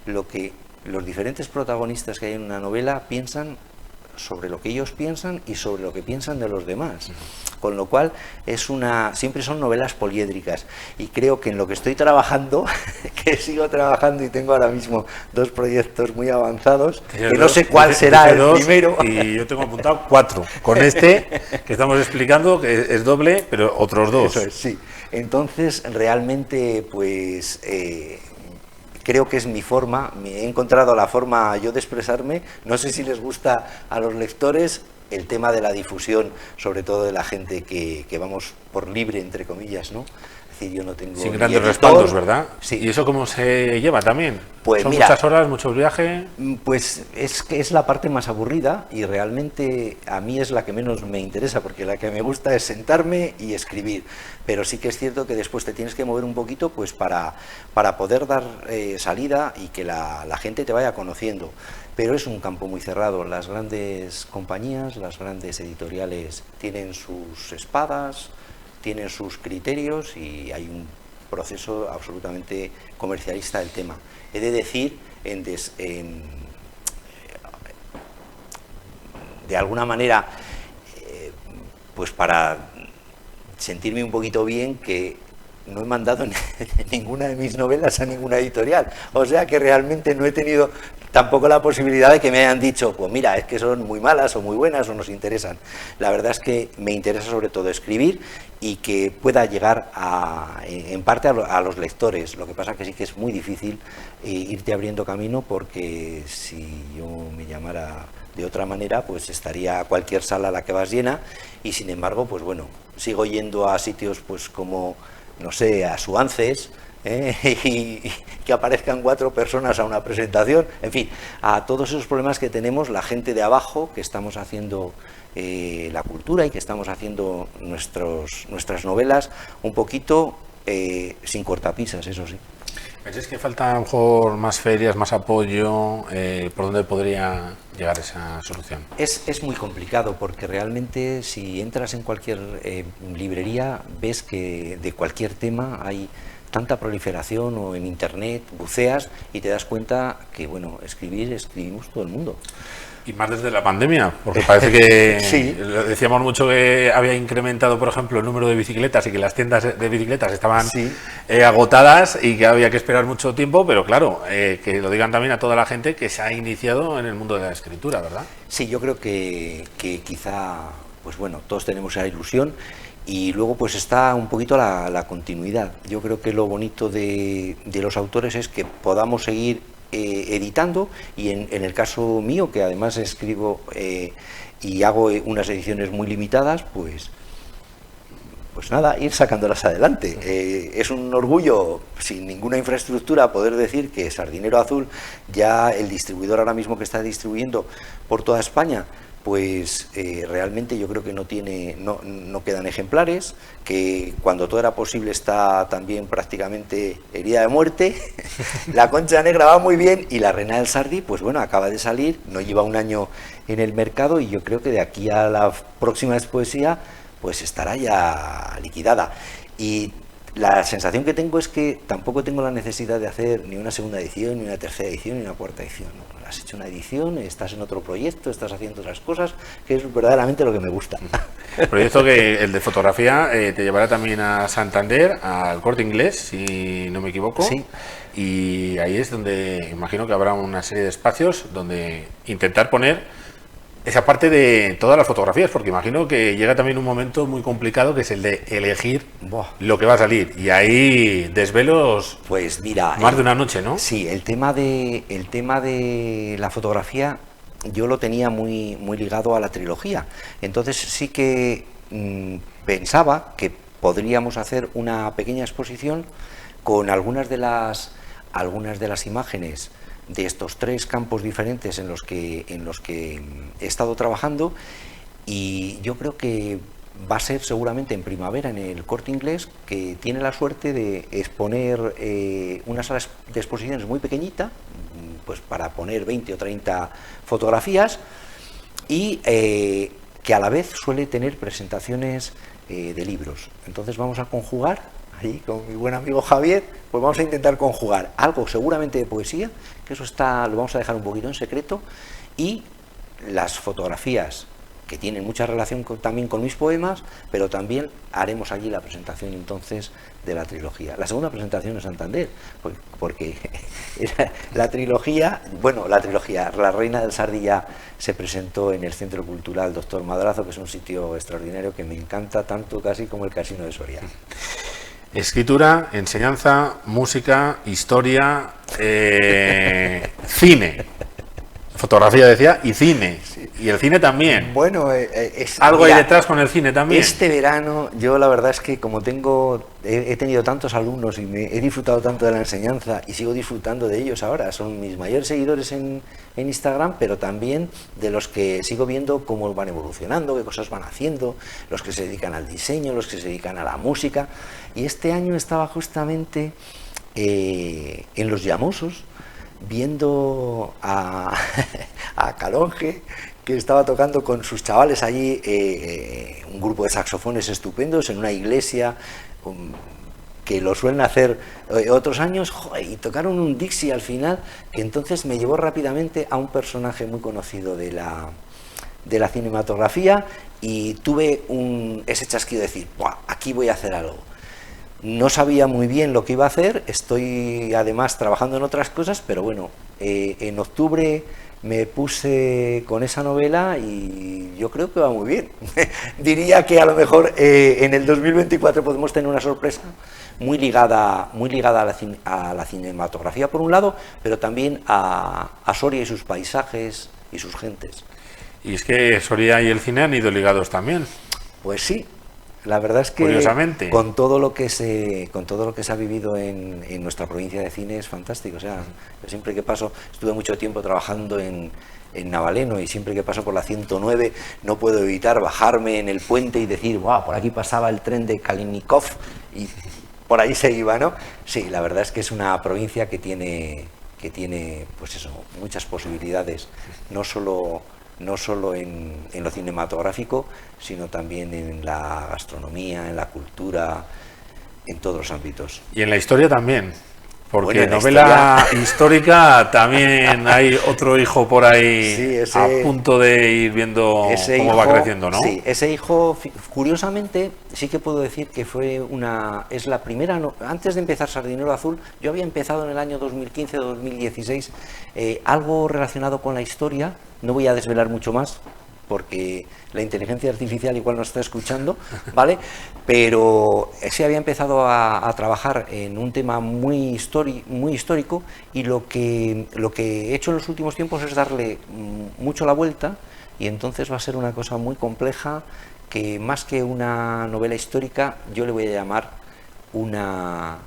lo que los diferentes protagonistas que hay en una novela piensan sobre lo que ellos piensan y sobre lo que piensan de los demás. Con lo cual siempre son novelas poliédricas, y creo que en lo que estoy trabajando, que sigo trabajando y tengo ahora mismo 2 proyectos muy avanzados, que no sé cuál será el primero. Y yo tengo apuntado 4, con este que estamos explicando, que es doble, pero otros 2. Eso es, sí. Entonces, realmente, pues creo que es mi forma, he encontrado la forma yo de expresarme. No sé si les gusta a los lectores el tema de la difusión, sobre todo de la gente que vamos por libre, entre comillas, ¿no? Es decir, yo no tengo... Sin grandes respaldos, ¿verdad? Sí. ¿Y eso cómo se lleva también? Pues ¿Son mira, muchas horas, muchos viajes? Pues es que es la parte más aburrida, y realmente a mí es la que menos me interesa, porque la que me gusta es sentarme y escribir. Pero sí que es cierto que después te tienes que mover un poquito pues para poder dar salida y que la gente te vaya conociendo. Pero es un campo muy cerrado. Las grandes compañías, las grandes editoriales tienen sus espadas, tienen sus criterios, y hay un proceso absolutamente comercialista del tema. He de decir, de alguna manera, pues para sentirme un poquito bien, que no he mandado ninguna de mis novelas a ninguna editorial. O sea que realmente no he tenido tampoco la posibilidad de que me hayan dicho, pues mira, es que son muy malas o muy buenas o nos interesan. La verdad es que me interesa sobre todo escribir y que pueda llegar en parte a los lectores. Lo que pasa que sí que es muy difícil irte abriendo camino, porque si yo me llamara de otra manera, pues estaría cualquier sala a la que vas llena, y sin embargo, pues bueno, sigo yendo a sitios pues como, no sé, a Suances, y que aparezcan 4 personas a una presentación, en fin, a todos esos problemas que tenemos la gente de abajo, que estamos haciendo la cultura y que estamos haciendo nuestras novelas un poquito sin cortapisas, eso sí. ¿Pensáis que falta a lo mejor más ferias, más apoyo? ¿Por dónde podría llegar esa solución? Es muy complicado, porque realmente si entras en cualquier librería ves que de cualquier tema hay tanta proliferación, o en internet buceas y te das cuenta que, bueno, escribimos todo el mundo. Y más desde la pandemia, porque parece que sí. Decíamos mucho que había incrementado, por ejemplo, el número de bicicletas, y que las tiendas de bicicletas estaban agotadas y que había que esperar mucho tiempo, pero claro, que lo digan también a toda la gente que se ha iniciado en el mundo de la escritura, ¿verdad? Sí, yo creo que quizá, pues bueno, todos tenemos esa ilusión. Y luego pues está un poquito la continuidad. Yo creo que lo bonito de los autores es que podamos seguir editando, y en el caso mío, que además escribo y hago unas ediciones muy limitadas, pues nada, ir sacándolas adelante. Es un orgullo, sin ninguna infraestructura, poder decir que Sardinero Azul, ya el distribuidor ahora mismo que está distribuyendo por toda España, pues realmente yo creo que no quedan ejemplares, que cuando todo era posible está también prácticamente herida de muerte. La Concha Negra va muy bien y la Reina del Sardi, pues bueno, acaba de salir, no lleva un año en el mercado y yo creo que de aquí a la próxima Expoesía pues estará ya liquidada. Y la sensación que tengo es que tampoco tengo la necesidad de hacer ni una segunda edición, ni una tercera edición, ni una cuarta edición, ¿no? Has hecho una edición, estás en otro proyecto, estás haciendo otras cosas, que es verdaderamente lo que me gusta. El proyecto el de fotografía te llevará también a Santander, al Corte Inglés, si no me equivoco. Sí. Y ahí es donde imagino que habrá una serie de espacios donde intentar poner esa parte de todas las fotografías, porque imagino que llega también un momento muy complicado que es el de elegir lo que va a salir. Y ahí desvelos, pues mira, más de una noche, ¿no? Sí, el tema de la fotografía yo lo tenía muy ligado a la trilogía. Entonces sí que pensaba que podríamos hacer una pequeña exposición con algunas de las imágenes de estos 3 campos diferentes en los que he estado trabajando, y yo creo que va a ser seguramente en primavera en el Corte Inglés, que tiene la suerte de exponer una sala de exposiciones muy pequeñita, pues para poner 20 o 30 fotografías, y que a la vez suele tener presentaciones de libros. Entonces vamos a conjugar ahí con mi buen amigo Javier, pues vamos a intentar conjugar algo seguramente de poesía, que eso lo vamos a dejar un poquito en secreto, y las fotografías que tienen mucha relación también con mis poemas, pero también haremos allí la presentación entonces de la trilogía. La segunda presentación en Santander, porque la trilogía, La Reina del Sardi ya se presentó en el Centro Cultural Doctor Madrazo, que es un sitio extraordinario que me encanta tanto casi como el Casino de Soria. Escritura, enseñanza, música, historia, cine. Fotografía decía, y cine. Y el cine también. Bueno, algo hay detrás con el cine también. Este verano, yo la verdad es que como he tenido tantos alumnos y he disfrutado tanto de la enseñanza y sigo disfrutando de ellos ahora. Son mis mayores seguidores en Instagram, pero también de los que sigo viendo cómo van evolucionando, qué cosas van haciendo, los que se dedican al diseño, los que se dedican a la música. Y este año estaba justamente en Los Llamosos, viendo a Calonge, que estaba tocando con sus chavales allí, un grupo de saxofones estupendos en una iglesia que lo suelen hacer otros años, y tocaron un Dixie al final, que entonces me llevó rápidamente a un personaje muy conocido de la cinematografía, y tuve ese chasquido de decir, ¡buah, aquí voy a hacer algo! No sabía muy bien lo que iba a hacer, estoy además trabajando en otras cosas, pero bueno, en octubre me puse con esa novela y yo creo que va muy bien. Diría que a lo mejor en el 2024 podemos tener una sorpresa muy ligada a la cinematografía por un lado, pero también a Soria y sus paisajes y sus gentes. Y es que Soria y el cine han ido ligados también. Pues sí. La verdad es que curiosamente, con todo lo que se ha vivido en nuestra provincia de cine es fantástico. O sea, yo siempre que paso, estuve mucho tiempo trabajando en Navaleno, y siempre que paso por la 109 no puedo evitar bajarme en el puente y decir, ¡guau! Por aquí pasaba el tren de Kalinikov y por ahí se iba, ¿no? Sí, la verdad es que es una provincia que tiene pues eso, muchas posibilidades, no solo en lo cinematográfico, sino también en la gastronomía, en la cultura, en todos los ámbitos. Y en la historia también, porque bueno, novela histórica también hay otro hijo por ahí, sí, a punto de ir viendo cómo va creciendo, ¿no? Sí, ese hijo, curiosamente, sí que puedo decir que es la primera, antes de empezar Sardinero Azul, yo había empezado en el año 2015-2016 algo relacionado con la historia. No voy a desvelar mucho más, porque la inteligencia artificial igual nos está escuchando, ¿vale? Pero sí había empezado a trabajar en un tema muy histórico, y lo que he hecho en los últimos tiempos es darle mucho la vuelta, y entonces va a ser una cosa muy compleja, que más que una novela histórica, yo le voy a llamar una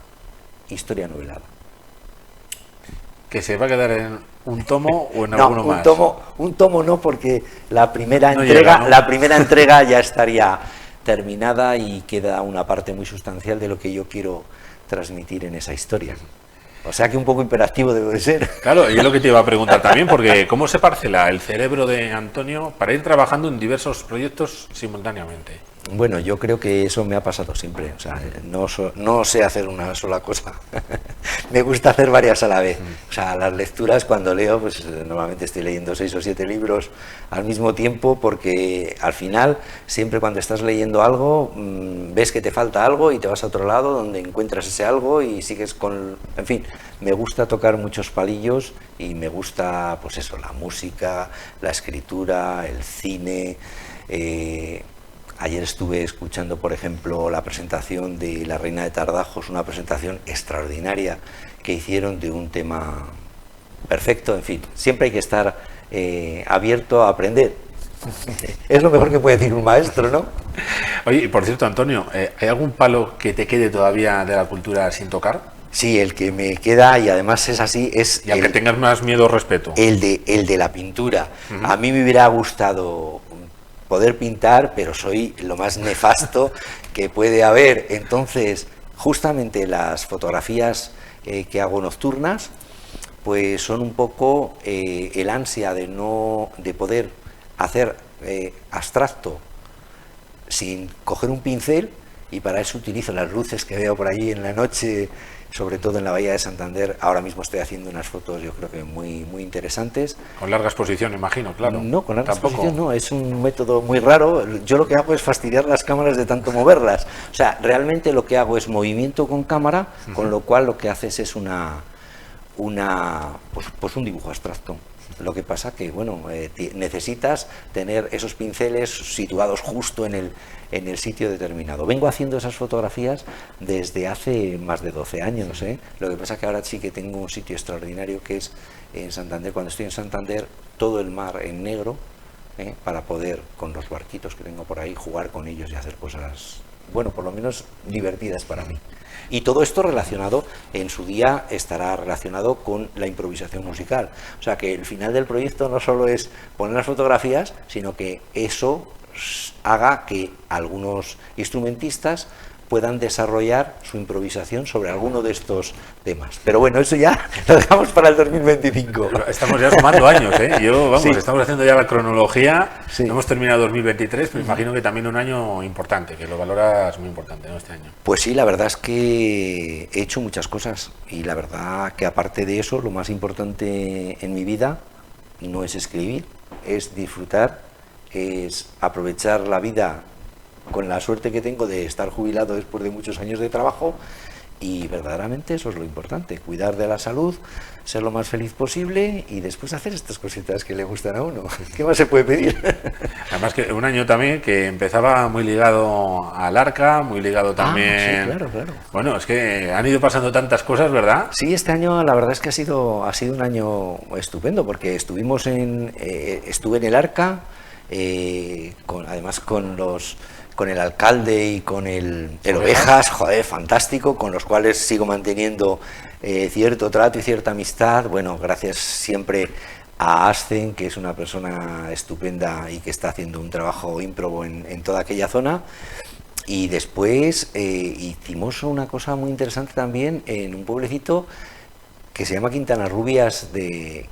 historia novelada. que se va a quedar en un tomo o en No, alguno más. un tomo no, porque la primera No entrega, llega, ¿no? la primera entrega ya estaría terminada y queda una parte muy sustancial de lo que yo quiero transmitir en esa historia. O sea que un poco imperativo debe de ser. Claro, y es lo que te iba a preguntar también, porque ¿cómo se parcela el cerebro de Antonio para ir trabajando en diversos proyectos simultáneamente? Bueno, yo creo que eso me ha pasado siempre. O sea, no sé hacer una sola cosa. Me gusta hacer varias a la vez. O sea, las lecturas, cuando leo, pues normalmente estoy leyendo 6 o 7 libros al mismo tiempo, porque al final, siempre cuando estás leyendo algo, ves que te falta algo y te vas a otro lado donde encuentras ese algo y sigues con... En fin, me gusta tocar muchos palillos y me gusta, pues eso, la música, la escritura, el cine... Ayer estuve escuchando, por ejemplo, la presentación de La Reina de Tardajos, una presentación extraordinaria que hicieron de un tema perfecto. En fin, siempre hay que estar abierto a aprender. Es lo mejor que puede decir un maestro, ¿no? Oye, y por cierto, Antonio, ¿hay algún palo que te quede todavía de la cultura sin tocar? Sí, el que me queda, y además es así, es Y al que tengas más miedo o respeto. el de la pintura. A mí me hubiera gustado poder pintar, pero soy lo más nefasto que puede haber. Entonces, justamente las fotografías que hago nocturnas, pues son un poco el ansia de poder hacer abstracto sin coger un pincel, y para eso utilizo las luces que veo por allí en la noche, sobre todo en la Bahía de Santander. Ahora mismo estoy haciendo unas fotos, yo creo que muy interesantes. Con larga exposición, imagino, claro. No, con larga Tampoco. exposición no, es un método muy raro. Yo lo que hago es fastidiar las cámaras de tanto moverlas. O sea, realmente lo que hago es movimiento con cámara, con lo cual lo que haces es pues un dibujo abstracto. Lo que pasa que, bueno, necesitas tener esos pinceles situados justo en el sitio determinado. Vengo haciendo esas fotografías desde hace más de 12 años, ¿eh? Lo que pasa que ahora sí que tengo un sitio extraordinario, que es en Santander. Cuando estoy en Santander, todo el mar en negro, para poder, con los barquitos que tengo por ahí, jugar con ellos y hacer cosas, bueno, por lo menos divertidas para mí. Y todo esto relacionado, en su día estará relacionado con la improvisación musical. O sea que el final del proyecto no solo es poner las fotografías, sino que eso haga que algunos instrumentistas puedan desarrollar su improvisación sobre alguno de estos temas. Pero bueno, eso ya lo dejamos para el 2025. Estamos ya sumando años, ¿eh? Sí. Estamos haciendo ya la cronología. Sí. No hemos terminado 2023, pero imagino que también un año importante, que lo valoras muy importante, ¿no? Este año. Pues sí, la verdad es que he hecho muchas cosas, y la verdad que aparte de eso, lo más importante en mi vida no es escribir, es disfrutar, es aprovechar la vida con la suerte que tengo de estar jubilado después de muchos años de trabajo, y verdaderamente eso es lo importante: cuidar de la salud, ser lo más feliz posible y después hacer estas cositas que le gustan a uno. ¿Qué más se puede pedir? Además que un año también que empezaba muy ligado al Arca, muy ligado también... Sí, claro. Bueno, es que han ido pasando tantas cosas, ¿verdad? Sí, este año la verdad es que ha sido un año estupendo, porque estuve en el Arca, además con el alcalde y con el Ovejas, joder, fantástico, con los cuales sigo manteniendo cierto trato y cierta amistad. Bueno, gracias siempre a Ascen, que es una persona estupenda y que está haciendo un trabajo ímprobo en toda aquella zona. Y después hicimos una cosa muy interesante también en un pueblecito que se llama Quintanas Rubias de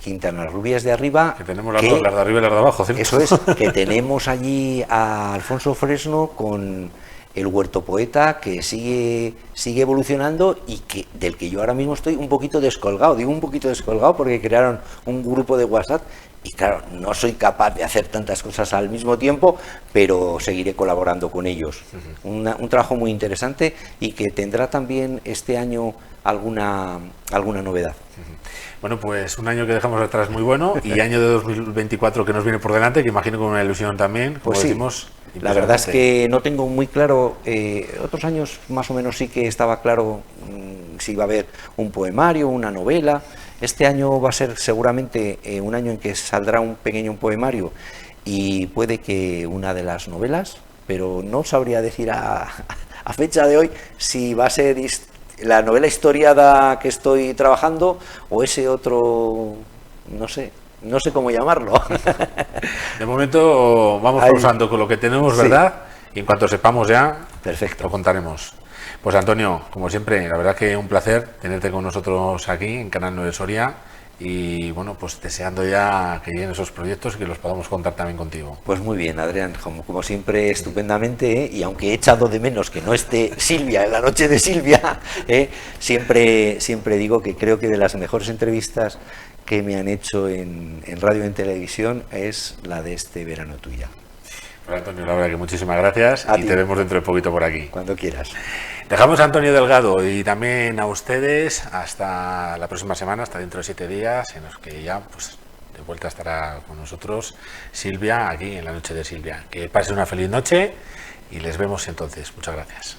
Arriba. Que tenemos las dos, las de arriba y las de abajo, ¿cierto? Eso es, que tenemos allí a Alfonso Fresno con el Huerto Poeta, que sigue evolucionando, y del que yo ahora mismo estoy un poquito descolgado. Digo un poquito descolgado porque crearon un grupo de WhatsApp, y claro, no soy capaz de hacer tantas cosas al mismo tiempo, pero seguiré colaborando con ellos. Un trabajo muy interesante, y que tendrá también este año alguna novedad. Bueno, pues un año que dejamos atrás muy bueno, y año de 2024 que nos viene por delante, que imagino con una ilusión también, como Pues sí, decimos. la verdad es que no tengo muy claro, otros años más o menos sí que estaba claro si iba a haber un poemario, una novela. Este año va a ser seguramente un año en que saldrá un pequeño poemario, y puede que una de las novelas, pero no sabría decir a fecha de hoy si va a ser la novela historiada que estoy trabajando o ese otro, no sé cómo llamarlo. De momento vamos pausando con lo que tenemos, ¿verdad? Sí. Y en cuanto sepamos ya, perfecto, lo contaremos. Pues Antonio, como siempre, la verdad que un placer tenerte con nosotros aquí en Canal 9 Soria. Y bueno, pues deseando ya que lleguen esos proyectos y que los podamos contar también contigo. Pues muy bien, Adrián, como siempre, estupendamente, ¿eh? Y aunque he echado de menos que no esté Silvia en la noche de Silvia, siempre digo que creo que de las mejores entrevistas que me han hecho en radio y en televisión es la de este verano tuya. Pues Antonio, la verdad que muchísimas gracias y te vemos dentro de poquito por aquí. Cuando quieras. Dejamos a Antonio Delgado y también a ustedes hasta la próxima semana, hasta dentro de 7 días, en los que ya pues de vuelta estará con nosotros Silvia, aquí en la noche de Silvia. Que pasen una feliz noche y les vemos entonces. Muchas gracias.